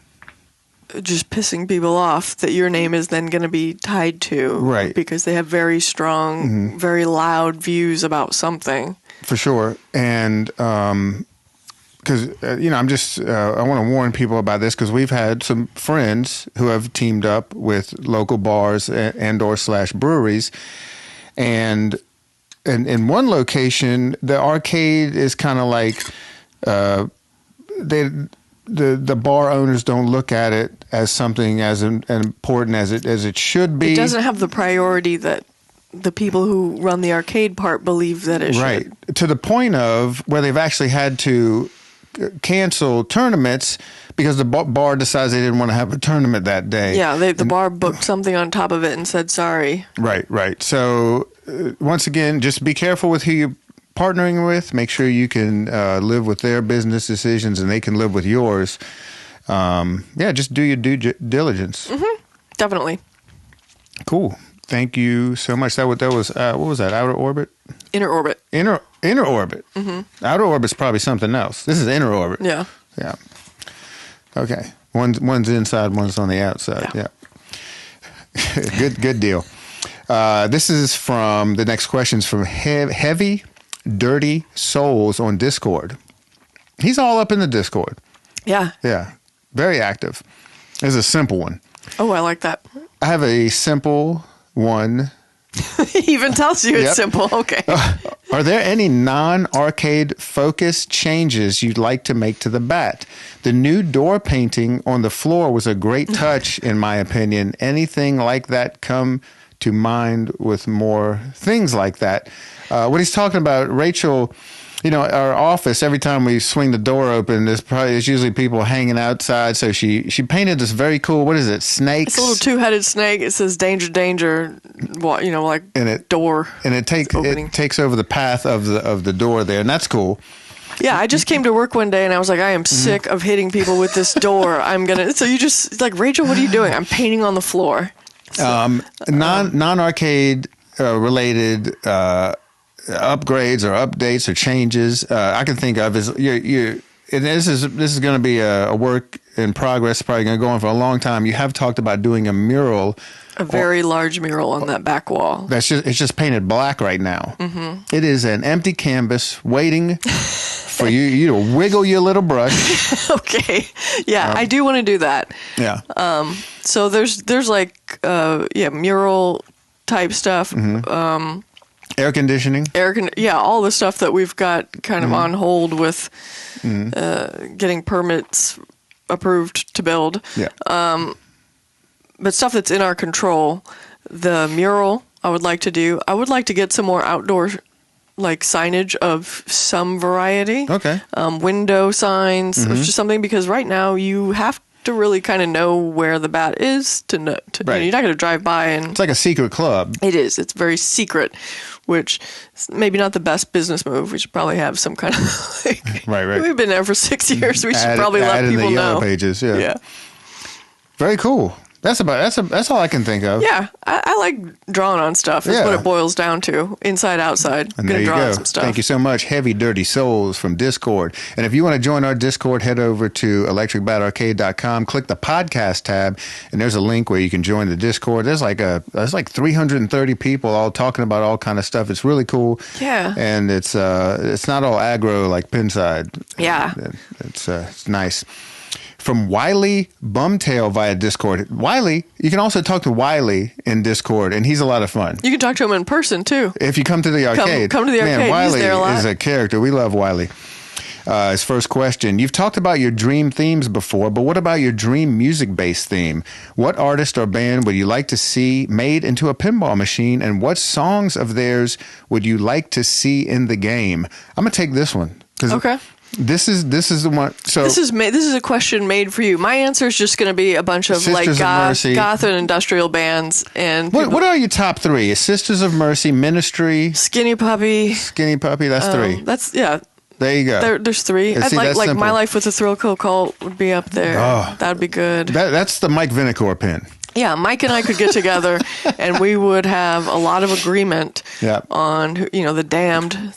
[SPEAKER 3] just pissing people off that your name is then going to be tied to.
[SPEAKER 2] Right.
[SPEAKER 3] Because they have very strong, very loud views about something.
[SPEAKER 2] For sure. And because, I'm just, I want to warn people about this, because we've had some friends who have teamed up with local bars and/or breweries. And in one location, the arcade is kind of like, the bar owners don't look at it as something as important as it should be.
[SPEAKER 3] It doesn't have the priority that the people who run the arcade part believe that it should.
[SPEAKER 2] Right. To the point of where they've actually had to cancel tournaments because the bar decides they didn't want to have a tournament that day.
[SPEAKER 3] Yeah, the bar booked something on top of it and said sorry.
[SPEAKER 2] Right. So once again, just be careful with who you're partnering with. Make sure you can live with their business decisions and they can live with yours. Just do your due diligence.
[SPEAKER 3] Definitely.
[SPEAKER 2] Cool. Thank you so much. That was what was that? Outer orbit?
[SPEAKER 3] Inner orbit.
[SPEAKER 2] Inner orbit. Outer orbit's probably something else. This is inner orbit.
[SPEAKER 3] Yeah.
[SPEAKER 2] Okay. One's inside, one's on the outside. Yeah. Good deal. This is from the next question's from Heavy Dirty Souls on Discord. He's all up in the Discord.
[SPEAKER 3] Yeah.
[SPEAKER 2] Yeah. Very active. This is a simple one.
[SPEAKER 3] Oh, I like that.
[SPEAKER 2] I have a simple one.
[SPEAKER 3] He even tells you it's simple. Okay.
[SPEAKER 2] Are there any non-arcade focus changes you'd like to make to the bat? The new door painting on the floor was a great touch, in my opinion. Anything like that come to mind with more things like that? What he's talking about, Rachel, our office, every time we swing the door open, there's usually people hanging outside. So she painted this very cool, what is it, snakes?
[SPEAKER 3] It's a little two-headed snake. It says danger, danger, like door.
[SPEAKER 2] And it takes over the path of the door there, and that's cool.
[SPEAKER 3] Yeah, I just came to work one day and I was like, I am sick of hitting people with this door. So you just, like, Rachel, what are you doing? I'm painting on the floor. So,
[SPEAKER 2] non-arcade related upgrades or updates or changes I can think of is and this is going to be a work in progress, probably going to go on for a long time. You have talked about doing a mural,
[SPEAKER 3] a very large mural on that back wall.
[SPEAKER 2] It's just painted black right now. It is an empty canvas waiting for you to wiggle your little brush.
[SPEAKER 3] Okay, yeah, I do want to do that.
[SPEAKER 2] Yeah.
[SPEAKER 3] So there's like mural type stuff.
[SPEAKER 2] Air conditioning.
[SPEAKER 3] All the stuff that we've got kind of on hold with getting permits approved to build.
[SPEAKER 2] Yeah.
[SPEAKER 3] But stuff that's in our control. The mural I would like to do. I would like to get some more outdoor signage of some variety.
[SPEAKER 2] Okay.
[SPEAKER 3] Window signs, which is something, because right now you have to really kind of know where the bat is. To know,
[SPEAKER 2] Right.
[SPEAKER 3] you're not going to drive by and
[SPEAKER 2] It's like a secret club.
[SPEAKER 3] it is. It's very secret, which is maybe not the best business move. We should probably have some kind of like.
[SPEAKER 2] Right.
[SPEAKER 3] We've been there for 6 years. We should
[SPEAKER 2] Add-
[SPEAKER 3] probably let
[SPEAKER 2] add in
[SPEAKER 3] people
[SPEAKER 2] the
[SPEAKER 3] know.
[SPEAKER 2] Yellow Pages. Yeah.
[SPEAKER 3] Yeah.
[SPEAKER 2] Very cool. That's all I can think of.
[SPEAKER 3] Yeah, I like drawing on stuff. Is
[SPEAKER 2] Yeah.
[SPEAKER 3] what it boils down to. Inside, outside. I'm
[SPEAKER 2] And
[SPEAKER 3] gonna
[SPEAKER 2] there you
[SPEAKER 3] draw
[SPEAKER 2] go.
[SPEAKER 3] on some stuff.
[SPEAKER 2] Thank you so much, Heavy Dirty Souls from Discord. And if you want to join our Discord, head over to electricbatarcade.com, click the podcast tab, and there's a link where you can join the Discord. There's like 330 people all talking about all kind of stuff. It's really cool.
[SPEAKER 3] Yeah.
[SPEAKER 2] And it's not all aggro like Pinside.
[SPEAKER 3] Yeah.
[SPEAKER 2] It's nice. From Wiley Bumtail via Discord. Wiley, you can also talk to Wiley in Discord, and he's a lot of fun.
[SPEAKER 3] You can talk to him in person too.
[SPEAKER 2] If you come to the arcade.
[SPEAKER 3] come to the arcade.
[SPEAKER 2] Man,
[SPEAKER 3] He's
[SPEAKER 2] Wiley
[SPEAKER 3] there a lot.
[SPEAKER 2] is a character. We love Wiley. His first question. You've talked about your dream themes before, but what about your dream music-based theme? What artist or band would you like to see made into a pinball machine, and what songs of theirs would you like to see in the game? I'm going to take this one. 'Cause
[SPEAKER 3] Okay.
[SPEAKER 2] This is the one. So
[SPEAKER 3] This is a question made for you. My answer is just going to be a bunch of
[SPEAKER 2] Sisters
[SPEAKER 3] like
[SPEAKER 2] of Mercy.
[SPEAKER 3] goth and industrial bands and
[SPEAKER 2] what are your top three? Sisters of Mercy, Ministry,
[SPEAKER 3] Skinny Puppy.
[SPEAKER 2] Skinny Puppy. That's three.
[SPEAKER 3] There
[SPEAKER 2] There you go.
[SPEAKER 3] there's three.
[SPEAKER 2] Yeah,
[SPEAKER 3] I'd
[SPEAKER 2] see,
[SPEAKER 3] like
[SPEAKER 2] that's simple.
[SPEAKER 3] My Life with a Thrill Kill Cult would be up there.
[SPEAKER 2] Oh.
[SPEAKER 3] That'd be good.
[SPEAKER 2] That's the Mike Vinicor pin.
[SPEAKER 3] Yeah, Mike and I could get together and we would have a lot of agreement
[SPEAKER 2] Yeah.
[SPEAKER 3] on the Damned.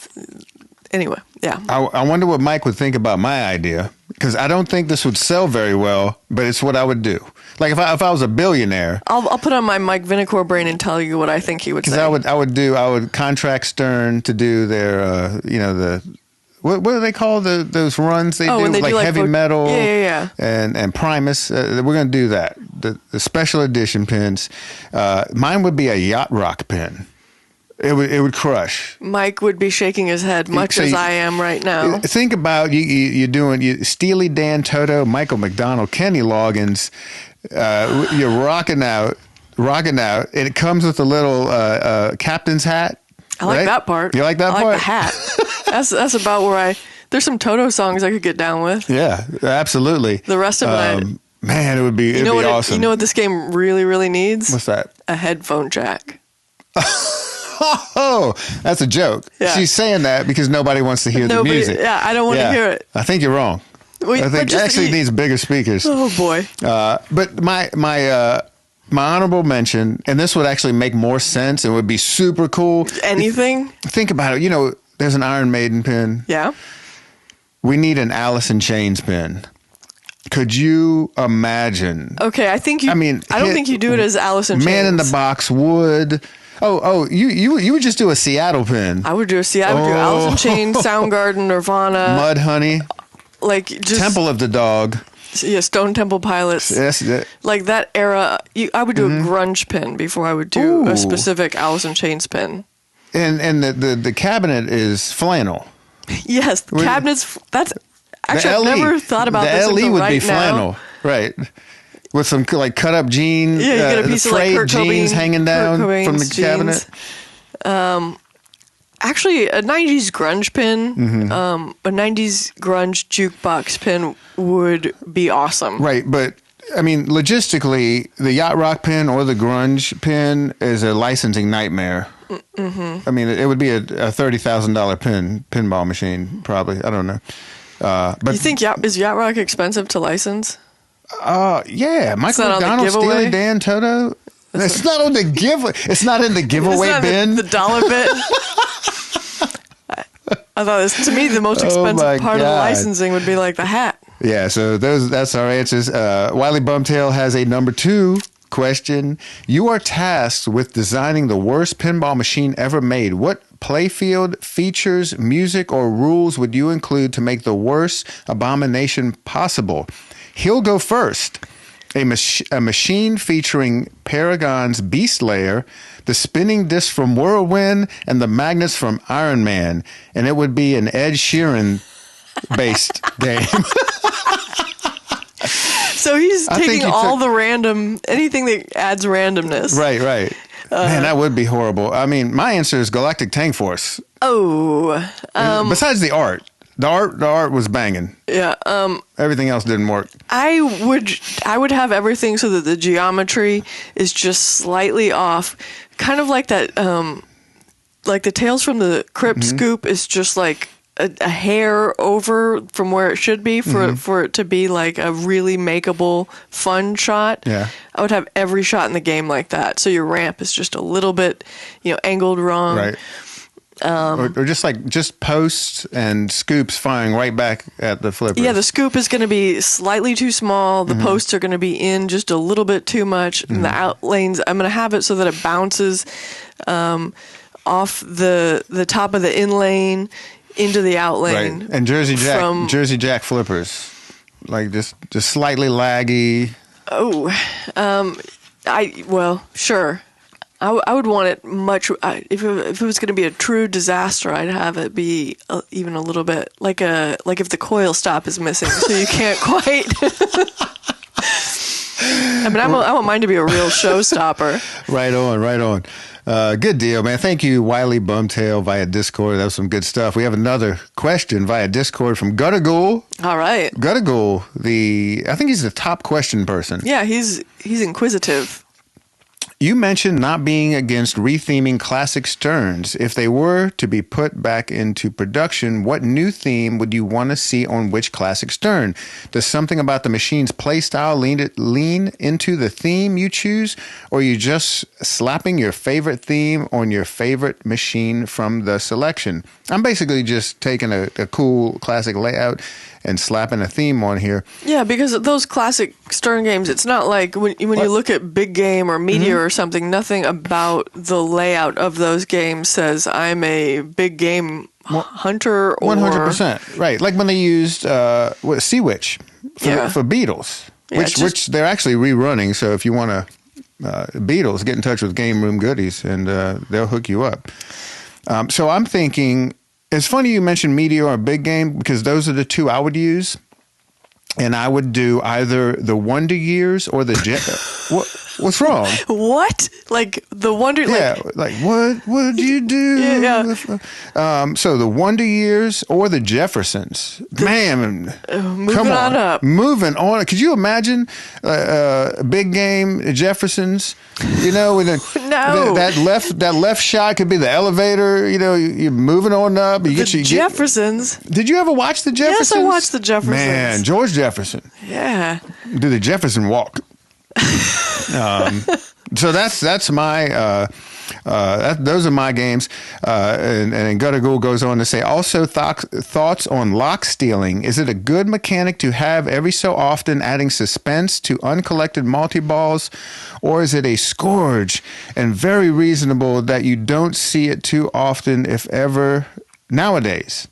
[SPEAKER 3] Anyway, yeah.
[SPEAKER 2] I wonder what Mike would think about my idea, because I don't think this would sell very well, but it's what I would do. Like if I was a billionaire,
[SPEAKER 3] I'll put on my Mike Vinicor brain and tell you what I think he would say.
[SPEAKER 2] because I would contract Stern to do their what do they call those runs they do,
[SPEAKER 3] when they
[SPEAKER 2] like
[SPEAKER 3] do, like,
[SPEAKER 2] heavy metal,
[SPEAKER 3] yeah.
[SPEAKER 2] and Primus. We're gonna do that. The special edition pins. Mine would be a yacht rock pin. It would crush.
[SPEAKER 3] Mike would be shaking his head, much
[SPEAKER 2] So
[SPEAKER 3] as
[SPEAKER 2] you-
[SPEAKER 3] I am right now.
[SPEAKER 2] Think about you're doing Steely Dan, Toto, Michael McDonald, Kenny Loggins. You're rocking out, and it comes with a little captain's hat.
[SPEAKER 3] I like
[SPEAKER 2] right?
[SPEAKER 3] that part.
[SPEAKER 2] You like that
[SPEAKER 3] I
[SPEAKER 2] part?
[SPEAKER 3] like the hat. That's about where there's some Toto songs I could get down with.
[SPEAKER 2] Yeah, absolutely.
[SPEAKER 3] The rest of it,
[SPEAKER 2] man, it'd be awesome.
[SPEAKER 3] You know what this game really, really needs?
[SPEAKER 2] What's that?
[SPEAKER 3] A headphone jack.
[SPEAKER 2] Oh, that's a joke.
[SPEAKER 3] Yeah.
[SPEAKER 2] She's saying that because nobody wants to hear the music.
[SPEAKER 3] Yeah, I don't want to hear it.
[SPEAKER 2] I think you're wrong. I think it actually needs bigger speakers.
[SPEAKER 3] Oh boy.
[SPEAKER 2] But my honorable mention, and this would actually make more sense and would be super cool.
[SPEAKER 3] Anything?
[SPEAKER 2] Think about it. There's an Iron Maiden pin.
[SPEAKER 3] Yeah.
[SPEAKER 2] We need an Alice in Chains pin. Could you imagine?
[SPEAKER 3] Okay, I don't think you do it as Alice in Chains.
[SPEAKER 2] Man in the Box would. Oh, you would just do a Seattle pin.
[SPEAKER 3] I would do a I would do Alice in Chains, Soundgarden, Nirvana,
[SPEAKER 2] Mud Honey,
[SPEAKER 3] like just
[SPEAKER 2] Temple of the Dog.
[SPEAKER 3] Yeah, Stone Temple Pilots.
[SPEAKER 2] Yes,
[SPEAKER 3] like that era. I would do a grunge pin before I would do a specific Alice in Chains pin.
[SPEAKER 2] And the cabinet is flannel.
[SPEAKER 3] Yes, the cabinets. That's actually
[SPEAKER 2] LE,
[SPEAKER 3] I've never thought about this
[SPEAKER 2] LE
[SPEAKER 3] until
[SPEAKER 2] would
[SPEAKER 3] right
[SPEAKER 2] be flannel,
[SPEAKER 3] now.
[SPEAKER 2] right? With some like cut up jean,
[SPEAKER 3] Yeah, you get a piece of like
[SPEAKER 2] frayed
[SPEAKER 3] Kurt
[SPEAKER 2] jeans
[SPEAKER 3] Cobain,
[SPEAKER 2] hanging down
[SPEAKER 3] Kurt Cobain's
[SPEAKER 2] from the
[SPEAKER 3] jeans.
[SPEAKER 2] cabinet.
[SPEAKER 3] Actually, a 90s grunge pin, a 90s grunge jukebox pin would be awesome.
[SPEAKER 2] Right, but I mean, logistically, the yacht rock pin or the grunge pin is a licensing nightmare. Mm-hmm. I mean, it would be a $30,000 pinball machine, probably. I don't know. But
[SPEAKER 3] You think is Yacht Rock expensive to license?
[SPEAKER 2] yeah, Michael
[SPEAKER 3] not on the
[SPEAKER 2] McDonald,
[SPEAKER 3] giveaway?
[SPEAKER 2] Steely Dan, Toto. It's not on the giveaway. It's not in the giveaway
[SPEAKER 3] It's not
[SPEAKER 2] bin.
[SPEAKER 3] the dollar bit. I thought to me the most expensive
[SPEAKER 2] my
[SPEAKER 3] part of the
[SPEAKER 2] God.
[SPEAKER 3] licensing would be like the hat.
[SPEAKER 2] Yeah, so that's our answers. Wiley Bumtail has a number 2 question. You are tasked with designing the worst pinball machine ever made. What playfield, features, music, or rules would you include to make the worst abomination possible? He'll go first. A machine featuring Paragon's Beast Layer, the spinning disc from Whirlwind, and the magnets from Iron Man. And it would be an Ed Sheeran-based game.
[SPEAKER 3] So he's
[SPEAKER 2] I think
[SPEAKER 3] taking
[SPEAKER 2] he
[SPEAKER 3] all
[SPEAKER 2] took-
[SPEAKER 3] the random, anything that adds randomness.
[SPEAKER 2] Right. Man, that would be horrible. I mean, my answer is Galactic Tank Force.
[SPEAKER 3] Oh,
[SPEAKER 2] Besides the art. The art was banging.
[SPEAKER 3] Yeah.
[SPEAKER 2] Everything else didn't work.
[SPEAKER 3] I would have everything so that the geometry is just slightly off, kind of like that. Like the Tales from the Crypt scoop is just like a hair over from where it should be for it to be like a really makeable, fun shot.
[SPEAKER 2] Yeah.
[SPEAKER 3] I would have every shot in the game like that. So your ramp is just a little bit, angled wrong.
[SPEAKER 2] Right. Or just posts and scoops firing right back at the flippers.
[SPEAKER 3] Yeah, the scoop is going to be slightly too small. The posts are going to be in just a little bit too much. And the out lanes, I'm going to have it so that it bounces off the top of the in lane into the out lane.
[SPEAKER 2] Right. And Jersey Jack flippers, like just slightly laggy.
[SPEAKER 3] Oh, sure. I would want it much. If it was going to be a true disaster, I'd have it be even a little bit like if the coil stop is missing, so you can't quite. I mean, I want mine to be a real showstopper.
[SPEAKER 2] Right on. Good deal, man. Thank you, Wiley Bumtail, via Discord. That was some good stuff. We have another question via Discord from Gutterghoul.
[SPEAKER 3] All right.
[SPEAKER 2] Gutterghoul, I think he's the top question person.
[SPEAKER 3] Yeah, he's inquisitive.
[SPEAKER 2] You mentioned not being against retheming classic Sterns. If they were to be put back into production, what new theme would you want to see on which classic Stern? Does something about the machine's playstyle lean into the theme you choose, or are you just slapping your favorite theme on your favorite machine from the selection? I'm basically just taking a cool classic layout and slapping a theme on here.
[SPEAKER 3] Yeah, because those classic Stern games, it's not like when you look at Big Game or Meteor or something, nothing about the layout of those games says I'm a big game hunter or...
[SPEAKER 2] 100%. Right. Like when they used Sea Witch for Beatles, which they're actually rerunning. So if you want to Beatles, get in touch with Game Room Goodies and they'll hook you up. So I'm thinking... It's funny you mentioned Meteor or Big Game because those are the two I would use. And I would do either the Wonder Years or the what's wrong?
[SPEAKER 3] What? Like the Wonder?
[SPEAKER 2] Yeah, like what would you do?
[SPEAKER 3] Yeah.
[SPEAKER 2] So the Wonder Years or the Jeffersons. Man,
[SPEAKER 3] moving on up.
[SPEAKER 2] Moving on. Could you imagine Big Game Jeffersons?
[SPEAKER 3] No.
[SPEAKER 2] That left shot could be the elevator. You're moving on up.
[SPEAKER 3] Jeffersons.
[SPEAKER 2] Did you ever watch the Jeffersons?
[SPEAKER 3] Yes, I watched the Jeffersons.
[SPEAKER 2] Man, George Jefferson.
[SPEAKER 3] Yeah.
[SPEAKER 2] Do the Jefferson walk? So that's my those are my games. And Gutterghoul goes on to say, also thoughts on Lockstealing. Is it a good mechanic to have every so often, adding suspense to uncollected multi-balls, or is it a scourge and very reasonable that you don't see it too often, if ever, nowadays?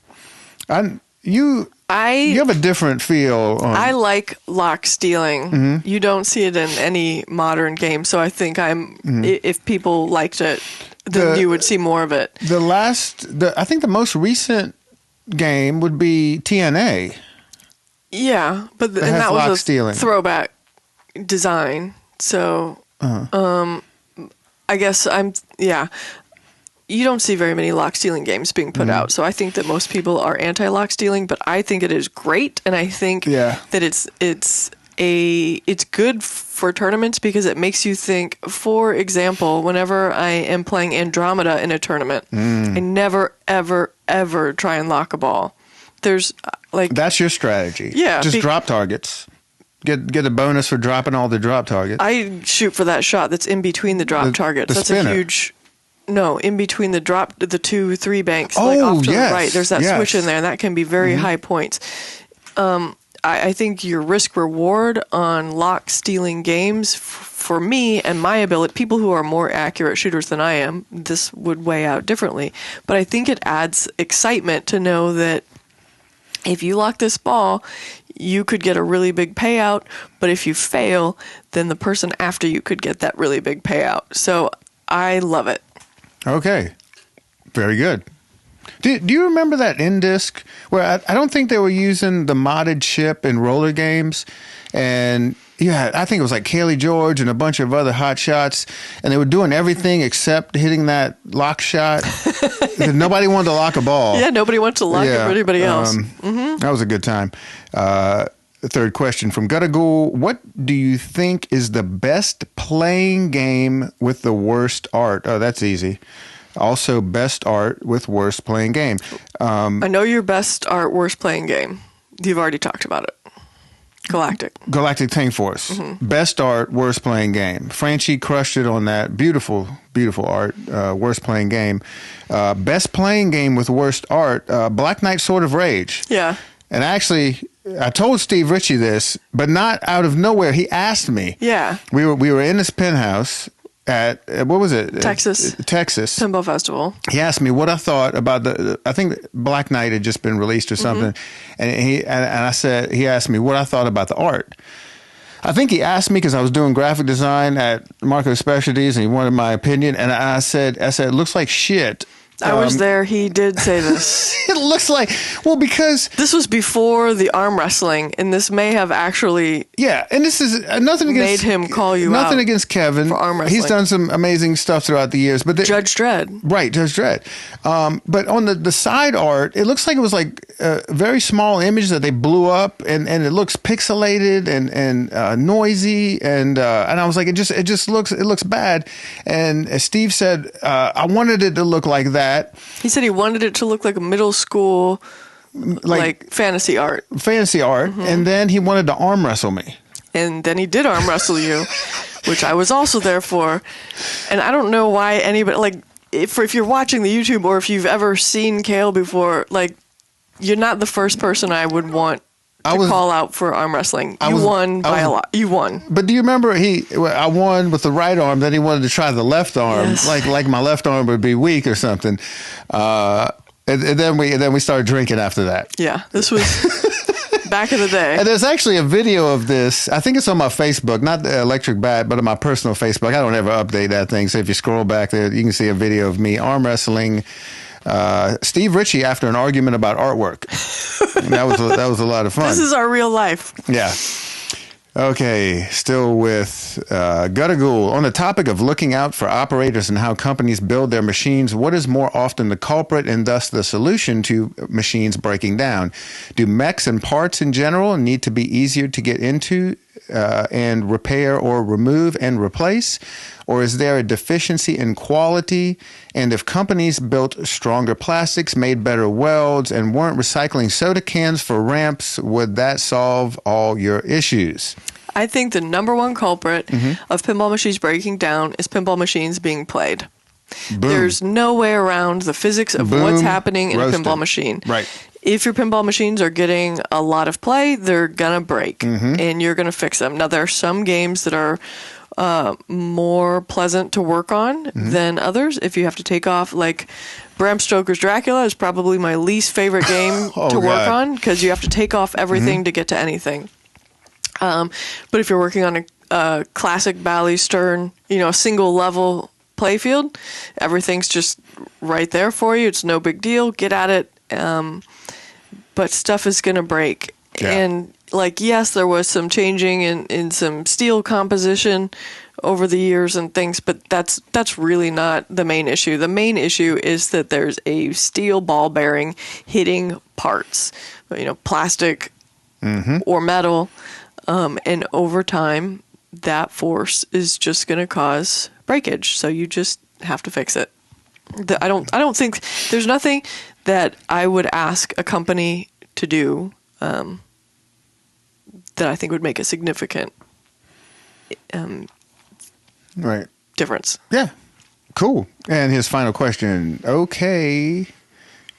[SPEAKER 2] You have a different feel.
[SPEAKER 3] I like Lockstealing. You don't see it in any modern game, so I think if people liked it, then you would see more of it.
[SPEAKER 2] I think the most recent game would be TNA.
[SPEAKER 3] Yeah, but that was a throwback design. So, I guess you don't see very many Lockstealing games being put out, so I think that most people are anti-Lockstealing, but I think it is great, and I think that it's good for tournaments because it makes you think. For example, whenever I am playing Andromeda in a tournament, I never, ever, ever try and lock a ball. That's
[SPEAKER 2] your strategy.
[SPEAKER 3] Yeah,
[SPEAKER 2] just drop targets. Get a bonus for dropping all the drop targets.
[SPEAKER 3] I shoot for that shot that's in between the drop targets. That's spinner. A huge. No, in between the 2-3 banks, off to the right. There's that switch in there, and that can be very high points. I think your risk reward on Lockstealing games, for me and my ability, people who are more accurate shooters than I am, this would weigh out differently. But I think it adds excitement to know that if you lock this ball, you could get a really big payout. But if you fail, then the person after you could get that really big payout. So I love it.
[SPEAKER 2] Okay. Very good. Do you remember that N-Disc where I don't think they were using the modded ship in roller games, and Yeah, I think it was like Cale George and a bunch of other hot shots, and they were doing everything except hitting that lock shot. Nobody wanted to lock a ball.
[SPEAKER 3] Yeah, nobody wanted to lock it for anybody else.
[SPEAKER 2] That was a good time. The third question from Guttagool. What do you think is the best playing game with the worst art? Oh, that's easy. Also, best art with worst playing game.
[SPEAKER 3] I know your best art, worst playing game. You've already talked about it. Galactic
[SPEAKER 2] Tank Force. Best art, worst playing game. Franchi crushed it on that. Beautiful, beautiful art. Worst playing game. Best playing game with worst art. Black Knight Sword of Rage.
[SPEAKER 3] Yeah.
[SPEAKER 2] And actually, I told Steve Ritchie this, but not out of nowhere. He asked me.
[SPEAKER 3] Yeah.
[SPEAKER 2] We were in his penthouse at, what was it?
[SPEAKER 3] Texas.
[SPEAKER 2] Pinball
[SPEAKER 3] Festival.
[SPEAKER 2] He asked me what I thought about I think Black Knight had just been released or something. And I said, he asked me what I thought about the art. I think he asked me because I was doing graphic design at Marco Specialties and he wanted my opinion. And I said, it looks like shit.
[SPEAKER 3] I was there. He did say this.
[SPEAKER 2] It looks like, well, because
[SPEAKER 3] this was before the arm wrestling, and this may have actually
[SPEAKER 2] and this is nothing against
[SPEAKER 3] made him call you
[SPEAKER 2] nothing
[SPEAKER 3] out
[SPEAKER 2] against Kevin
[SPEAKER 3] for arm wrestling.
[SPEAKER 2] He's done some amazing stuff throughout the years, but
[SPEAKER 3] Judge Dredd,
[SPEAKER 2] right? Judge Dredd. But on the side art, it looks like it was like a very small image that they blew up, and it looks pixelated and noisy, and I was like, it looks bad. And Steve said, I wanted it to look like that.
[SPEAKER 3] He said he wanted it to look like a middle school, like fantasy art.
[SPEAKER 2] And then he wanted to arm wrestle me.
[SPEAKER 3] And then he did arm wrestle you, which I was also there for. And I don't know why anybody, like, if you're watching the YouTube or if you've ever seen Cale before, like, you're not the first person I would want to call out for arm wrestling. You won by a lot. You won.
[SPEAKER 2] But do you remember I won with the right arm, then he wanted to try the left arm,
[SPEAKER 3] yes.
[SPEAKER 2] like my left arm would be weak or something. And then we started drinking after that.
[SPEAKER 3] Yeah, this was back in the day.
[SPEAKER 2] And there's actually a video of this. I think it's on my Facebook, not the Electric Bat, but on my personal Facebook. I don't ever update that thing. So if you scroll back there, you can see a video of me arm wrestling Steve Ritchie after an argument about artwork. that was a lot of fun.
[SPEAKER 3] This is our real life.
[SPEAKER 2] Yeah. Okay, still with Guttagool. On the topic of looking out for operators and how companies build their machines, what is more often the culprit and thus the solution to machines breaking down? Do mechs and parts in general need to be easier to get into and repair or remove and replace? Or is there a deficiency in quality? And if companies built stronger plastics, made better welds, and weren't recycling soda cans for ramps, would that solve all your issues?
[SPEAKER 3] I think the number one culprit of pinball machines breaking down is pinball machines being played. Boom. There's no way around the physics of what's happening in a pinball machine.
[SPEAKER 2] Right.
[SPEAKER 3] If your pinball machines are getting a lot of play, they're going to break, and you're going to fix them. Now, there are some games that are more pleasant to work on than others. If you have to take off, like Bram Stoker's Dracula is probably my least favorite game to work on because you have to take off everything to get to anything. But if you're working on a classic Bally Stern, a single level playfield, everything's just right there for you. It's no big deal. Get at it. But stuff is going to break. Yeah. And yes, there was some changing in some steel composition over the years and things, but that's really not the main issue. The main issue is that there's a steel ball bearing hitting parts, plastic or metal, and over time, that force is just going to cause breakage. So you just have to fix it. I don't think there's nothing that I would ask a company to do that I think would make a significant difference.
[SPEAKER 2] Yeah. Cool. And his final question. Okay.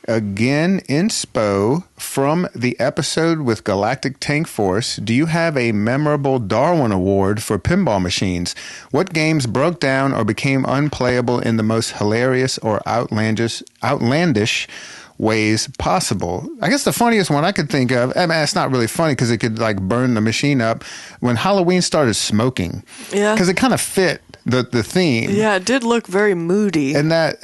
[SPEAKER 2] Again, inspo from the episode with Galactic Tank Force, do you have a memorable Darwin Award for pinball machines? What games broke down or became unplayable in the most hilarious or outlandish ways possible? I guess the funniest one I could think of, it's not really funny because it could burn the machine up, when Halloween started smoking. Yeah. Because it kind of fit the theme.
[SPEAKER 3] Yeah, it did look very moody.
[SPEAKER 2] And that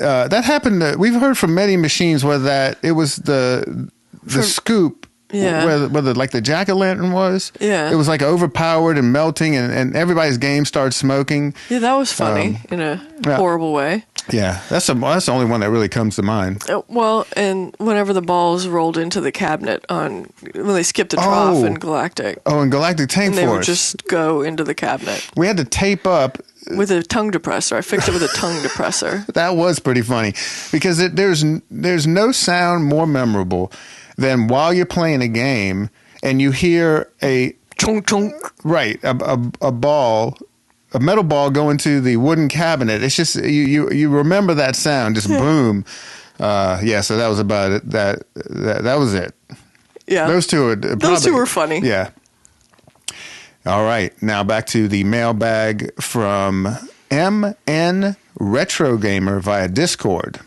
[SPEAKER 2] happened. We've heard from many machines where it was the scoop
[SPEAKER 3] Yeah.
[SPEAKER 2] where the like the jack-o'-lantern was.
[SPEAKER 3] Yeah.
[SPEAKER 2] It was like overpowered and melting, and everybody's game started smoking.
[SPEAKER 3] Yeah, that was funny in a horrible way.
[SPEAKER 2] Yeah, that's the only one that really comes to mind.
[SPEAKER 3] Well, and whenever the balls rolled into the cabinet when they skipped the trough in Galactic.
[SPEAKER 2] Oh, in Galactic Tank
[SPEAKER 3] Force. They would just go into the cabinet.
[SPEAKER 2] We had to tape up.
[SPEAKER 3] With a tongue depressor. I fixed it with a tongue depressor.
[SPEAKER 2] That was pretty funny because there's no sound more memorable than while you're playing a game and you hear a chunk chunk. Right, a ball, a metal ball go into the wooden cabinet. It's just you remember that sound, just boom. So that was about it. That was it.
[SPEAKER 3] Yeah,
[SPEAKER 2] those two were funny. Yeah. All right, now back to the mailbag from MN Retro Gamer via Discord.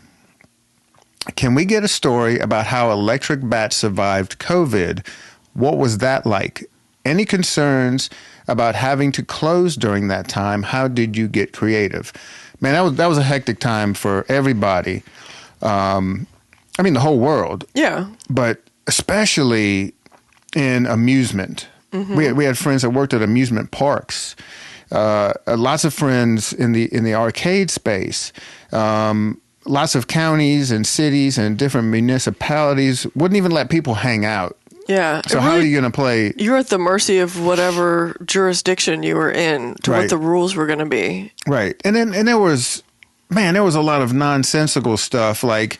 [SPEAKER 2] Can we get a story about how Electric Bat survived COVID? What was that like? Any concerns about having to close during that time? How did you get creative? Man, that was a hectic time for everybody. I mean, the whole world.
[SPEAKER 3] Yeah.
[SPEAKER 2] But especially in amusement.
[SPEAKER 3] Mm-hmm.
[SPEAKER 2] We had friends that worked at amusement parks. Lots of friends in the arcade space. Lots of counties and cities and different municipalities wouldn't even let people hang out.
[SPEAKER 3] Yeah.
[SPEAKER 2] So how are you going to play?
[SPEAKER 3] You're at the mercy of whatever jurisdiction you were in to what the rules were going to be.
[SPEAKER 2] Right. And there was a lot of nonsensical stuff like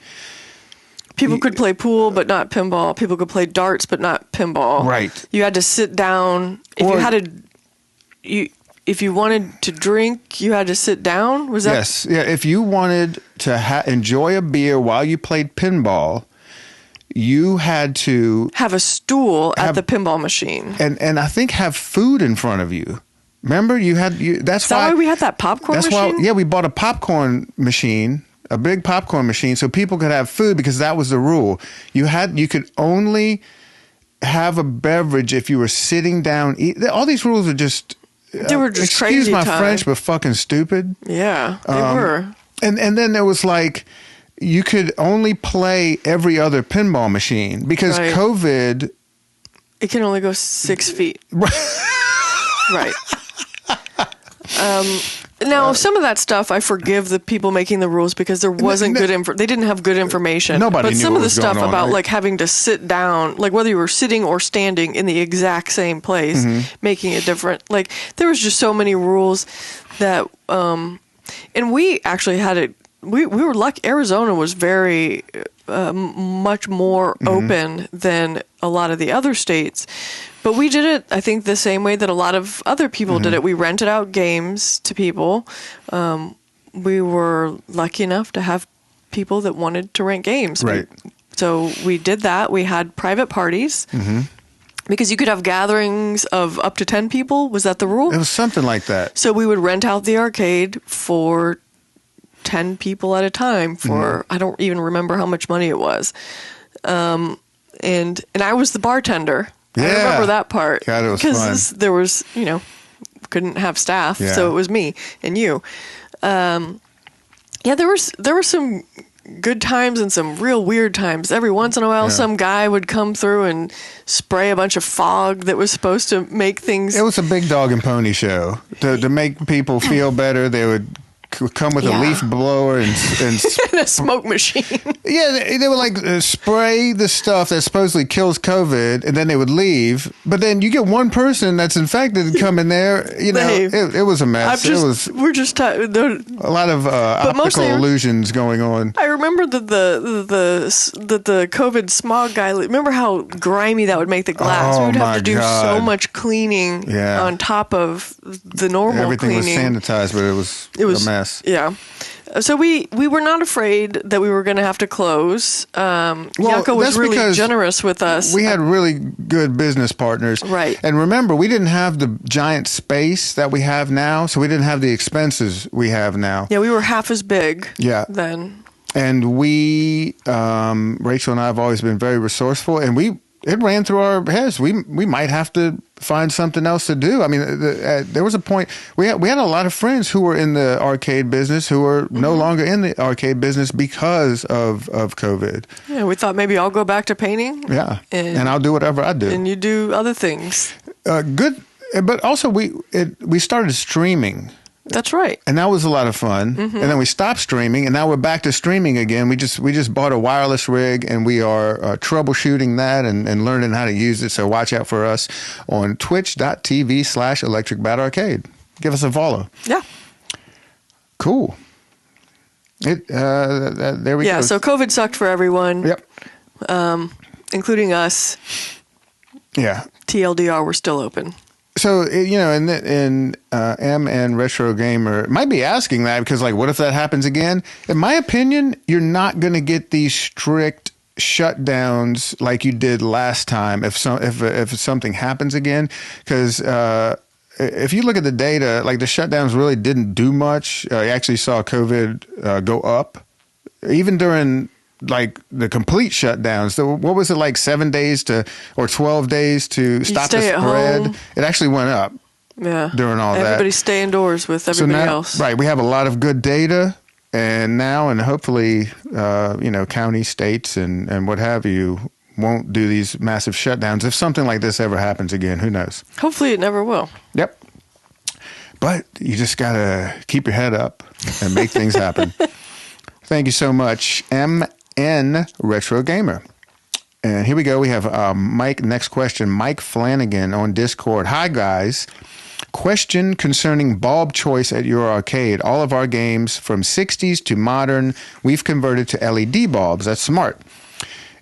[SPEAKER 3] people could play pool but not pinball. People could play darts but not pinball.
[SPEAKER 2] Right.
[SPEAKER 3] You had to sit down. If you wanted to drink, you had to sit down? Was that?
[SPEAKER 2] Yes. Yeah. If you wanted to enjoy a beer while you played pinball, you had to
[SPEAKER 3] have a stool at the pinball machine.
[SPEAKER 2] And I think have food in front of you. Remember, that's why
[SPEAKER 3] we had that popcorn machine?
[SPEAKER 2] We bought a popcorn machine, a big popcorn machine, so people could have food because that was the rule. You could only have a beverage if you were sitting down. All these rules are just...
[SPEAKER 3] They were just crazy.
[SPEAKER 2] Excuse my French, but fucking stupid.
[SPEAKER 3] Yeah, they were.
[SPEAKER 2] And then there was like, you could only play every other pinball machine because COVID.
[SPEAKER 3] It can only go 6 feet. Right. Now, some of that stuff, I forgive the people making the rules because there wasn't good info. They didn't have good information.
[SPEAKER 2] Nobody
[SPEAKER 3] But
[SPEAKER 2] knew
[SPEAKER 3] some
[SPEAKER 2] what
[SPEAKER 3] of the
[SPEAKER 2] was
[SPEAKER 3] stuff
[SPEAKER 2] going on,
[SPEAKER 3] about
[SPEAKER 2] right?
[SPEAKER 3] like having to sit down, like whether you were sitting or standing in the exact same place, making it different. Like there was just so many rules that, and we actually had it. We were lucky. Arizona was very much more open than a lot of the other states. But we did it, I think, the same way that a lot of other people did it. We rented out games to people. We were lucky enough to have people that wanted to rent games.
[SPEAKER 2] Right.
[SPEAKER 3] So we did that. We had private parties. Because you could have gatherings of up to 10 people. Was that the rule?
[SPEAKER 2] It was something like that.
[SPEAKER 3] So we would rent out the arcade for 10 people at a time for, I don't even remember how much money it was. And I was the bartender.
[SPEAKER 2] Yeah.
[SPEAKER 3] I remember that part.
[SPEAKER 2] God, it was fun.
[SPEAKER 3] Because there was, couldn't have staff, so it was me and you. There were some good times and some real weird times. Every once in a while, some guy would come through and spray a bunch of fog that was supposed to make things...
[SPEAKER 2] It was a big dog and pony show. To make people feel better, they would come with a leaf blower and
[SPEAKER 3] and a smoke machine.
[SPEAKER 2] Yeah, they would like spray the stuff that supposedly kills COVID, and then they would leave. But then you get one person that's infected come in there. It was a mess.
[SPEAKER 3] We're just
[SPEAKER 2] a lot of optical illusions going on.
[SPEAKER 3] I remember that the COVID smog guy. Remember how grimy that would make the glass? We would have to do so much cleaning on top of the normal
[SPEAKER 2] Everything
[SPEAKER 3] cleaning.
[SPEAKER 2] was sanitized, but it was a mess.
[SPEAKER 3] Yeah. So we were not afraid that we were going to have to close. Yako was really generous with us.
[SPEAKER 2] We had really good business partners.
[SPEAKER 3] Right.
[SPEAKER 2] And remember, we didn't have the giant space that we have now, so we didn't have the expenses we have now.
[SPEAKER 3] Yeah, we were half as big then.
[SPEAKER 2] And we, Rachel and I have always been very resourceful, and we it ran through our heads. We might have to find something else to do. I mean, there was a point we had a lot of friends who were in the arcade business who are no longer in the arcade business because of COVID.
[SPEAKER 3] Yeah, we thought maybe I'll go back to painting.
[SPEAKER 2] Yeah, and I'll do whatever I do,
[SPEAKER 3] and you do other things.
[SPEAKER 2] Good, but also we started streaming.
[SPEAKER 3] That's right.
[SPEAKER 2] And that was a lot of fun. And then we stopped streaming, and now we're back to streaming again. We just bought a wireless rig, and we are troubleshooting that and learning how to use it. So watch out for us on twitch.tv/Electric Bat Arcade. Give us a follow.
[SPEAKER 3] Yeah.
[SPEAKER 2] Cool. There we go.
[SPEAKER 3] Yeah, so COVID sucked for everyone.
[SPEAKER 2] Yep.
[SPEAKER 3] Including us.
[SPEAKER 2] Yeah.
[SPEAKER 3] TLDR, we're still open.
[SPEAKER 2] So, in M and Retro Gamer might be asking that because, like, what if that happens again? In my opinion, you're not going to get these strict shutdowns like you did last time if something happens again. Because if you look at the data, like, the shutdowns really didn't do much. You actually saw COVID go up. Even during like the complete shutdowns. So what was it, like 7 days or 12 days to stop the spread? It actually went up.
[SPEAKER 3] Yeah.
[SPEAKER 2] During all that.
[SPEAKER 3] Everybody stay indoors with everybody else.
[SPEAKER 2] Right. We have a lot of good data, and hopefully, county, states, and what have you won't do these massive shutdowns. If something like this ever happens again, who knows?
[SPEAKER 3] Hopefully it never will.
[SPEAKER 2] Yep. But you just got to keep your head up and make things happen. Thank you so much, MN Retro Gamer. And here we go. We have Mike. Next question. Mike Flanagan on Discord. Hi, guys. Question concerning bulb choice at your arcade. All of our games from 60s to modern, we've converted to LED bulbs. That's smart.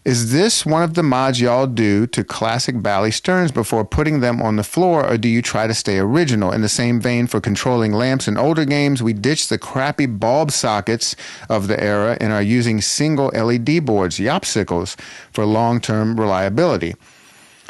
[SPEAKER 2] Is this one of the mods y'all do to classic Bally Stearns before putting them on the floor, or do you try to stay original? In the same vein, for controlling lamps in older games, we ditched the crappy bulb sockets of the era and are using single LED boards, yopsicles, for long-term reliability.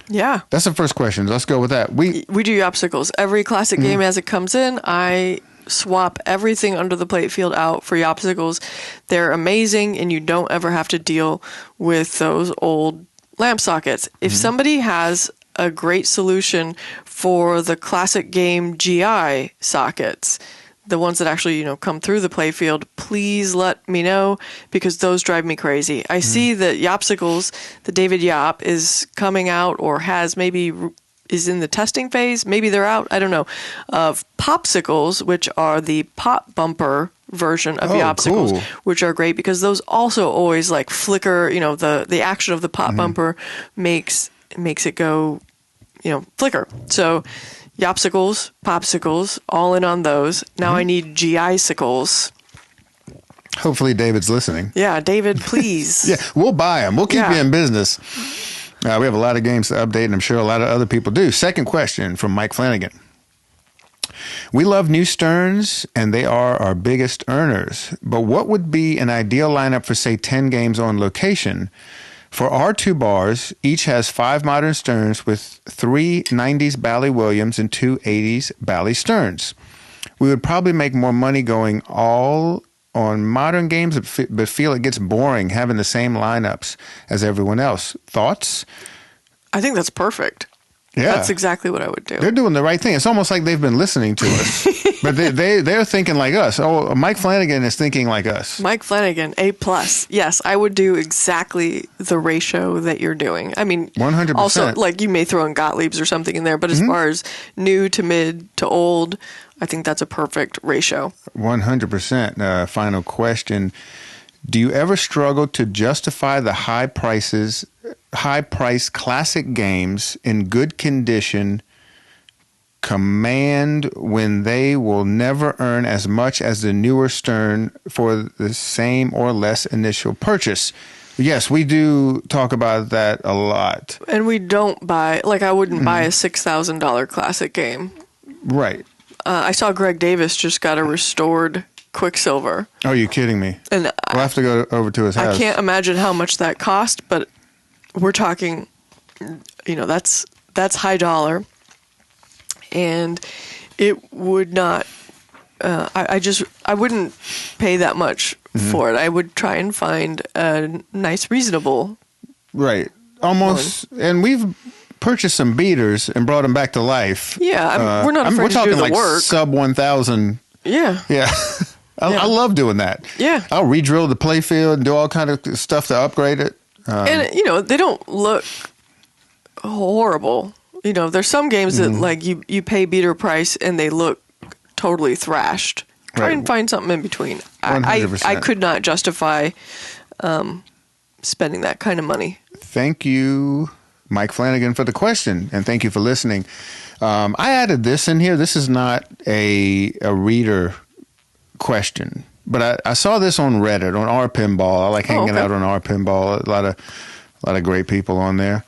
[SPEAKER 3] Yeah.
[SPEAKER 2] That's the first question. Let's go with that. We
[SPEAKER 3] do yopsicles. Every classic game as it comes in, I swap everything under the plate field out for yopsicles. They're amazing, and you don't ever have to deal with those old lamp sockets. If somebody has a great solution for the classic game GI sockets, the ones that actually, come through the play field, please let me know, because those drive me crazy. I see that Yopsicles, the David Yop, is coming out, or is in the testing phase. Maybe they're out. I don't know. Of Popsicles, which are the pop bumper version of Yopsicles, cool. Which are great because those also always like flicker. The action of the pop bumper makes it go, flicker. So Yopsicles, Popsicles, all in on those. Now I need GI-sicles.
[SPEAKER 2] Hopefully David's listening.
[SPEAKER 3] Yeah, David, please.
[SPEAKER 2] Yeah, we'll buy them. We'll keep you in business. We have a lot of games to update, and I'm sure a lot of other people do. Second question from Mike Flanagan. We love new Stearns, and they are our biggest earners. But what would be an ideal lineup for, say, 10 games on location? For our two bars, each has 5 modern Stearns with 3 90s Bally Williams and 2 80s Bally Stearns. We would probably make more money going all on modern games, but feel it gets boring having the same lineups as everyone else. Thoughts?
[SPEAKER 3] I think that's perfect.
[SPEAKER 2] Yeah.
[SPEAKER 3] That's exactly what I would do.
[SPEAKER 2] They're doing the right thing. It's almost like they've been listening to us. But they're thinking like us. Oh, Mike Flanagan is thinking like us.
[SPEAKER 3] Mike Flanagan, A+. Yes, I would do exactly the ratio that you're doing. I mean,
[SPEAKER 2] 100%.
[SPEAKER 3] Also, like, you may throw in Gottlieb's or something in there, but as far as new to mid to old, I think that's a perfect ratio.
[SPEAKER 2] 100%. Final question. Do you ever struggle to justify the high price classic games in good condition command when they will never earn as much as the newer Stern for the same or less initial purchase? Yes, we do talk about that a lot.
[SPEAKER 3] And we don't buy, like, I wouldn't buy a $6,000 classic game.
[SPEAKER 2] Right.
[SPEAKER 3] I saw Greg Davis just got a restored Quicksilver.
[SPEAKER 2] Oh, you're kidding me.
[SPEAKER 3] And
[SPEAKER 2] we'll have to go over to his house.
[SPEAKER 3] I can't imagine how much that cost, but we're talking, that's high dollar. And it would not, I wouldn't pay that much for it. I would try and find a nice, reasonable.
[SPEAKER 2] Right. almost, and we've purchased some beaters and brought them back to life.
[SPEAKER 3] Yeah, we're not afraid
[SPEAKER 2] we're
[SPEAKER 3] to
[SPEAKER 2] talking
[SPEAKER 3] do the
[SPEAKER 2] like
[SPEAKER 3] work.
[SPEAKER 2] sub 1,000.
[SPEAKER 3] Yeah.
[SPEAKER 2] Yeah. I love doing that.
[SPEAKER 3] Yeah.
[SPEAKER 2] I'll re-drill the playfield and do all kind of stuff to upgrade it.
[SPEAKER 3] And, they don't look horrible. There's some games that, like, you pay beater price and they look totally thrashed. Try and find something in between.
[SPEAKER 2] 100%.
[SPEAKER 3] I could not justify spending that kind of money.
[SPEAKER 2] Thank you, Mike Flanagan, for the question, and thank you for listening. I added this in here. This is not a reader question, but I saw this on Reddit, on our pinball. I like hanging out on our pinball. A lot of great people on there.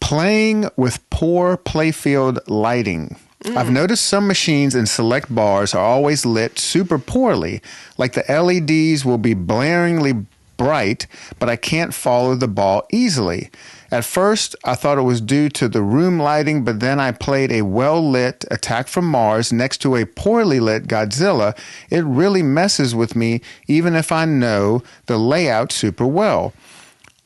[SPEAKER 2] Playing with poor playfield lighting. I've noticed some machines in select bars are always lit super poorly, like the LEDs will be blaringly bright, but I can't follow the ball easily. At first, I thought it was due to the room lighting, but then I played a well-lit Attack from Mars next to a poorly lit Godzilla. It really messes with me, even if I know the layout super well.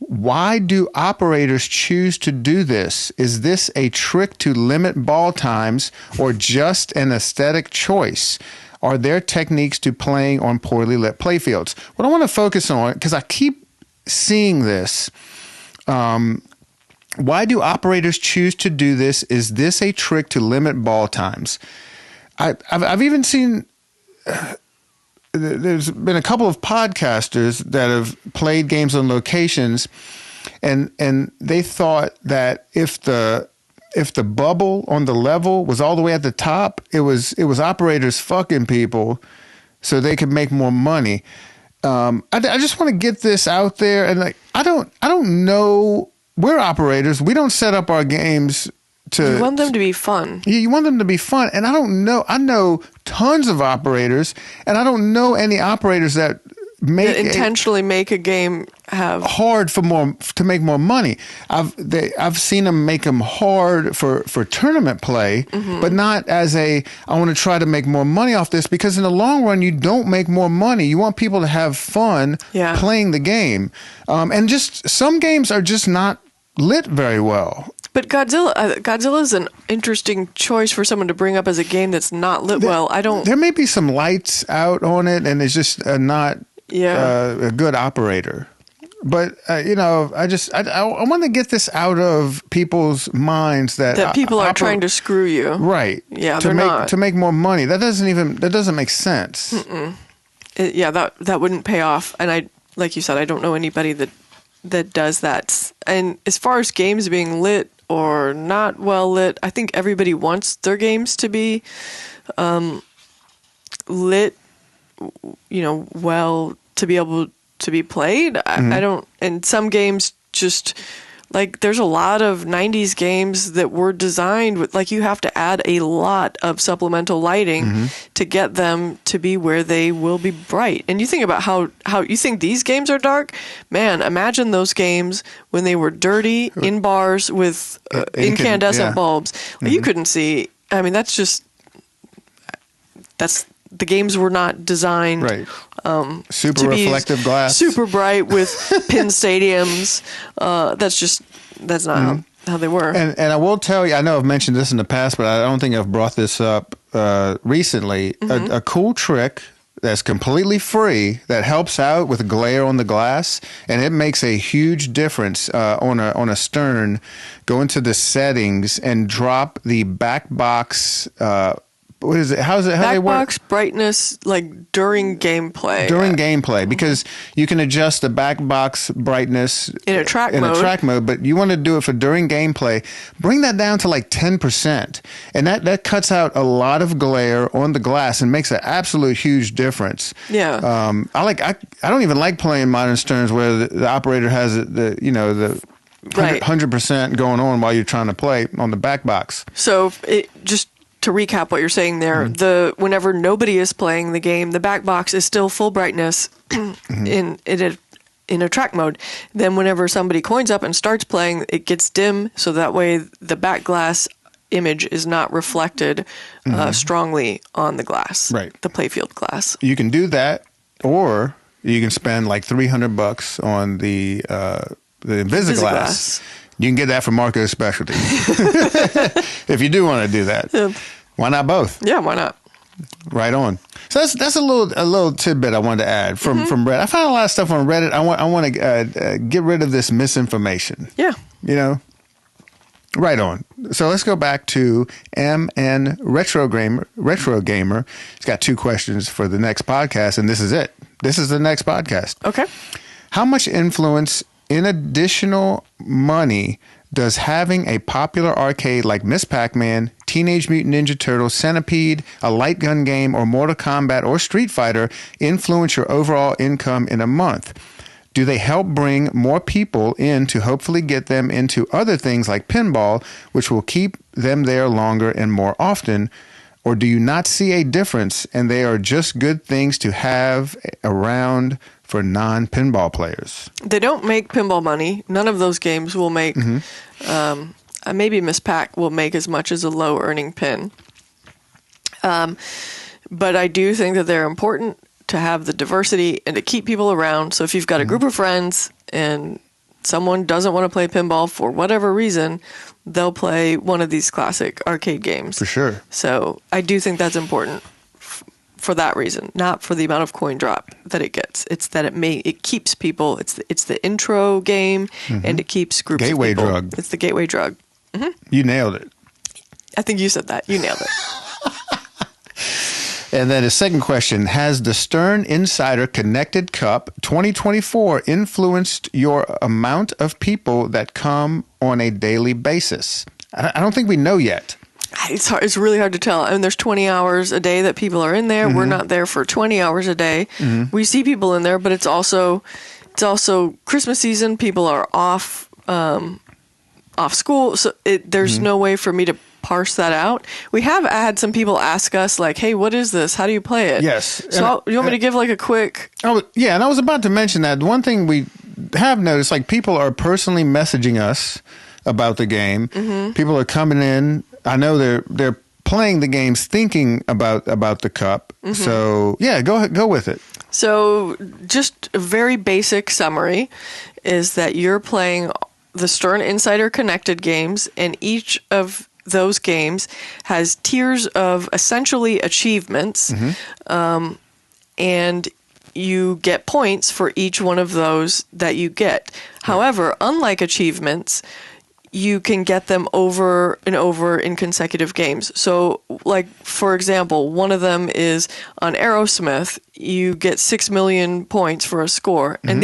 [SPEAKER 2] Why do operators choose to do this? Is this a trick to limit ball times or just an aesthetic choice? Are there techniques to playing on poorly lit playfields? What I want to focus on, because I keep seeing this, why do operators choose to do this? Is this a trick to limit ball times? I've even seen... There's been a couple of podcasters that have played games on locations, and they thought that if the bubble on the level was all the way at the top, it was operators fucking people so they could make more money. I just want to get this out there, and like I don't know. We're operators. We don't set up our games to.
[SPEAKER 3] You want them to be fun.
[SPEAKER 2] You want them to be fun, and I don't know. I know tons of operators, and I don't know any operators that
[SPEAKER 3] intentionally make a game have
[SPEAKER 2] hard to make more money. I've seen them make them hard for tournament play, but not as I want to try to make more money off this, because in the long run you don't make more money. You want people to have fun playing the game, and just some games are just not lit very well.
[SPEAKER 3] But Godzilla is an interesting choice for someone to bring up as a game that's not lit well. There
[SPEAKER 2] may be some lights out on it, and it's just not a good operator. But I want to get this out of people's minds that
[SPEAKER 3] people are trying to screw you,
[SPEAKER 2] right?
[SPEAKER 3] Yeah,
[SPEAKER 2] to make more money. That doesn't make sense.
[SPEAKER 3] That wouldn't pay off. And like you said, I don't know anybody that does that. And as far as games being lit or not well lit, I think everybody wants their games to be lit, well, to be able to be played. I don't, and some games just, like, there's a lot of 90s games that were designed with, like, you have to add a lot of supplemental lighting to get them to be where they will be bright. And you think about how you think these games are dark. Man, imagine those games when they were dirty in bars with incandescent bulbs. Like, you couldn't see. I mean, that's the games were not designed
[SPEAKER 2] super reflective glass,
[SPEAKER 3] super bright with pin stadiums. That's not how they were.
[SPEAKER 2] And I will tell you, I know I've mentioned this in the past, but I don't think I've brought this up recently. A cool trick that's completely free that helps out with glare on the glass, and it makes a huge difference on a stern. Go into the settings and drop the back box. What is it? How they work?
[SPEAKER 3] Back box brightness, like during gameplay.
[SPEAKER 2] During gameplay, because you can adjust the back box brightness
[SPEAKER 3] in a track mode,
[SPEAKER 2] but you want to do it for during gameplay. Bring that down to like 10%, and that cuts out a lot of glare on the glass and makes an absolute huge difference.
[SPEAKER 3] Yeah.
[SPEAKER 2] I don't even like playing modern sterns where the operator has the 100% going on while you're trying to play on the back box.
[SPEAKER 3] So to recap what you're saying there, whenever nobody is playing the game, the back box is still full brightness in a track mode. Then whenever somebody coins up and starts playing, it gets dim, so that way the back glass image is not reflected strongly on the glass, the playfield glass.
[SPEAKER 2] You can do that, or you can spend like $300 on the the Invisiglass. You can get that from Marco Specialties. If you do want to do that.
[SPEAKER 3] Yeah.
[SPEAKER 2] Why not both?
[SPEAKER 3] Yeah, why not?
[SPEAKER 2] Right on. So that's a little tidbit I wanted to add from Reddit. I found a lot of stuff on Reddit. I want to get rid of this misinformation.
[SPEAKER 3] Yeah.
[SPEAKER 2] You know? Right on. So let's go back to MN Retro Gamer. He's got 2 questions for the next podcast, and this is it. This is the next podcast.
[SPEAKER 3] Okay.
[SPEAKER 2] How much influence in additional money does having a popular arcade like Miss Pac-Man, Teenage Mutant Ninja Turtles, Centipede, a light gun game, or Mortal Kombat or Street Fighter influence your overall income in a month? Do they help bring more people in to hopefully get them into other things like pinball, which will keep them there longer and more often? Or do you not see a difference and they are just good things to have around for non-pinball players?
[SPEAKER 3] They don't make pinball money. None of those games will make, maybe Miss Pac will make as much as a low-earning pin. But I do think that they're important to have the diversity and to keep people around. So if you've got a group of friends and someone doesn't want to play pinball for whatever reason, they'll play one of these classic arcade games.
[SPEAKER 2] For sure.
[SPEAKER 3] So I do think that's important for that reason, not for the amount of coin drop that it gets. It's that it keeps people. It's the intro game, and it keeps groups
[SPEAKER 2] gateway
[SPEAKER 3] of people.
[SPEAKER 2] drug.
[SPEAKER 3] It's the gateway drug.
[SPEAKER 2] You nailed it.
[SPEAKER 3] I think you said that. You nailed it.
[SPEAKER 2] And then his second question, has the Stern Insider Connected Cup 2024 influenced your amount of people that come on a daily basis? I don't think we know yet.
[SPEAKER 3] It's hard, it's really hard to tell. I mean, there's 20 hours a day that people are in there. We're not there for 20 hours a day. We see people in there, but it's also Christmas season. People are off school, so there's no way for me to parse that out. We have had some people ask us, like, hey, what is this? How do you play it?
[SPEAKER 2] Yes.
[SPEAKER 3] So you want me to give like a quick...
[SPEAKER 2] Yeah, and I was about to mention that. One thing we have noticed, like, people are personally messaging us about the game. People are coming in. I know they're playing the games thinking about the cup. So, yeah, go with it.
[SPEAKER 3] So just a very basic summary is that you're playing the Stern Insider Connected games, and each of those games has tiers of essentially achievements, and you get points for each one of those that you get. However, unlike achievements, you can get them over and over in consecutive games. So, like, for example, one of them is on Aerosmith, you get 6 million points for a score. And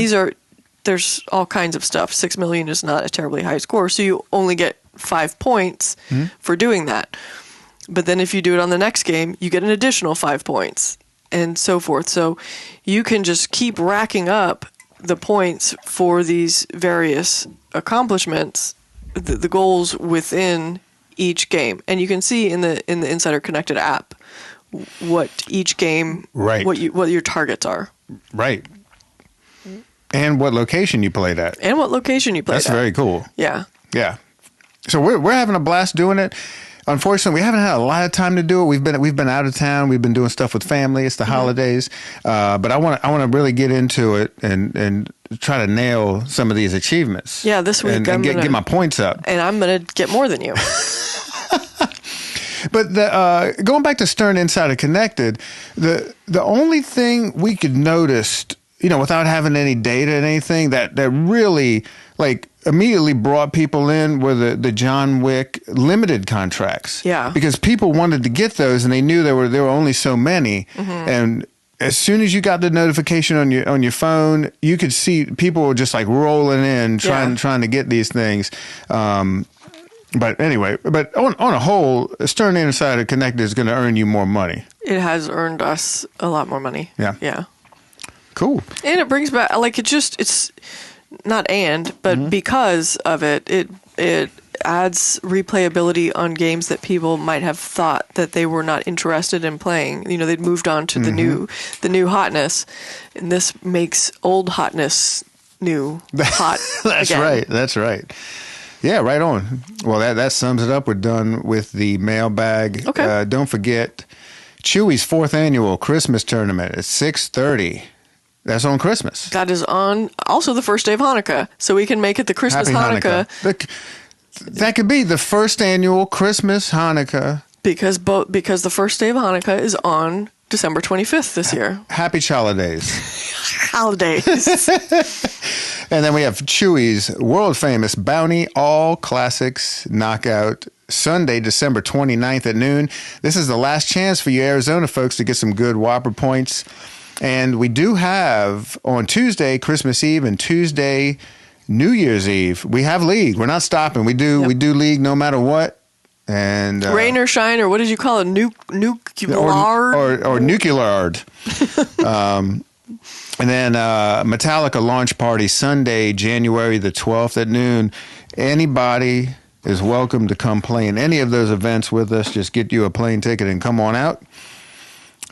[SPEAKER 3] there's all kinds of stuff. 6 million is not a terribly high score, so you only get 5 points for doing that. But then if you do it on the next game, you get an additional 5 points, and so forth. So you can just keep racking up the points for these various accomplishments, the goals within each game. And you can see in the Insider Connected app what each game, what your targets are. Right.
[SPEAKER 2] And what location you played at.
[SPEAKER 3] That's
[SPEAKER 2] very cool.
[SPEAKER 3] Yeah.
[SPEAKER 2] Yeah. So we're having a blast doing it. Unfortunately, we haven't had a lot of time to do it. We've been out of town. We've been doing stuff with family. It's the holidays. But I want to really get into it and try to nail some of these achievements.
[SPEAKER 3] Yeah, this week
[SPEAKER 2] and get my points up.
[SPEAKER 3] And I'm going to get more than you.
[SPEAKER 2] But going back to Stern Insider Connected, the only thing we could notice, without having any data and anything, that really immediately brought people in were the John Wick limited contracts.
[SPEAKER 3] Yeah.
[SPEAKER 2] Because people wanted to get those and they knew there were only so many. And as soon as you got the notification on your phone, you could see people were just like rolling in trying to get these things. But anyway, on a whole, Stern Insider Connected is going to earn you more money.
[SPEAKER 3] It has earned us a lot more money.
[SPEAKER 2] Yeah.
[SPEAKER 3] Yeah.
[SPEAKER 2] Cool.
[SPEAKER 3] And it brings back, it's not but because of it adds replayability on games that people might have thought that they were not interested in playing. They'd moved on to the new hotness, and this makes old hotness new hot.
[SPEAKER 2] That's
[SPEAKER 3] again.
[SPEAKER 2] right. That's right. Yeah, right on. Well, that sums it up. We're done with the mailbag.
[SPEAKER 3] Okay.
[SPEAKER 2] Don't forget Chewy's 4th annual Christmas tournament at 6:30. That's on Christmas.
[SPEAKER 3] That is on also the first day of Hanukkah. So we can make it the Christmas
[SPEAKER 2] Happy
[SPEAKER 3] Hanukkah.
[SPEAKER 2] That could be the first annual Christmas Hanukkah.
[SPEAKER 3] Because the first day of Hanukkah is on December 25th this year.
[SPEAKER 2] Happy holidays.
[SPEAKER 3] Holidays.
[SPEAKER 2] And then we have Chewy's world famous Bounty All Classics Knockout Sunday, December 29th at noon. This is the last chance for you Arizona folks to get some good Whopper points. And we do have on Tuesday, Christmas Eve, and Tuesday, New Year's Eve. We have league. We're not stopping. We do league no matter what. And
[SPEAKER 3] rain or shine, or what did you call it? Nuclear
[SPEAKER 2] or nuclear. And then Metallica launch party Sunday, January the 12th at noon. Anybody is welcome to come play in any of those events with us. Just get you a plane ticket and come on out.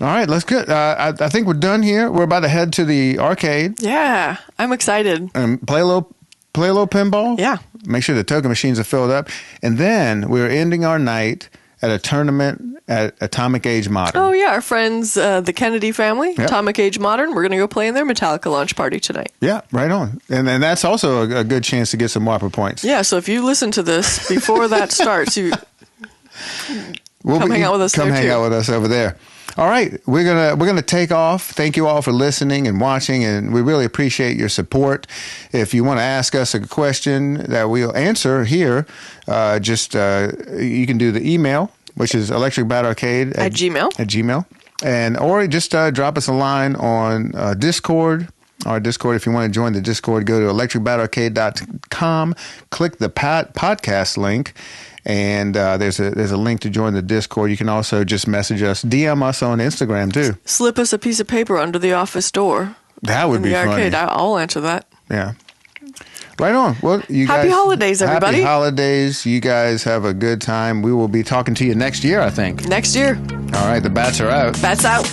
[SPEAKER 2] All right, let's get. I think we're done here. We're about to head to the arcade.
[SPEAKER 3] Yeah, I'm excited.
[SPEAKER 2] And play a little pinball.
[SPEAKER 3] Yeah.
[SPEAKER 2] Make sure the token machines are filled up. And then we're ending our night at a tournament at Atomic Age Modern.
[SPEAKER 3] Oh, yeah. Our friends, the Kennedy family,
[SPEAKER 2] Yep.
[SPEAKER 3] Atomic Age Modern. We're going to go play in their Metallica launch party tonight.
[SPEAKER 2] Yeah, right on. And that's also a good chance to get some Whopper points.
[SPEAKER 3] Yeah, so if you listen to this before that starts, come hang out with us
[SPEAKER 2] Come
[SPEAKER 3] there,
[SPEAKER 2] hang
[SPEAKER 3] too.
[SPEAKER 2] out with us over there. All right, we're gonna take off. Thank you all for listening and watching, and we really appreciate your support. If you want to ask us a question that we'll answer here, you can do the email, which is electricbatarcade
[SPEAKER 3] At Gmail.
[SPEAKER 2] and or just drop us a line on Discord. Our Discord, if you want to join the Discord, go to electricbatarcade.com, click the podcast link. And there's a link to join the Discord. You can also just message us, DM us on Instagram too.
[SPEAKER 3] Slip us a piece of paper under the office door.
[SPEAKER 2] That would be
[SPEAKER 3] the
[SPEAKER 2] funny.
[SPEAKER 3] arcade. I'll answer that.
[SPEAKER 2] Yeah. Right on. Well, you
[SPEAKER 3] Happy
[SPEAKER 2] guys,
[SPEAKER 3] holidays, everybody.
[SPEAKER 2] Happy holidays. You guys have a good time. We will be talking to you next year, I think.
[SPEAKER 3] Next year.
[SPEAKER 2] All right. The bats are out.
[SPEAKER 3] Bats out.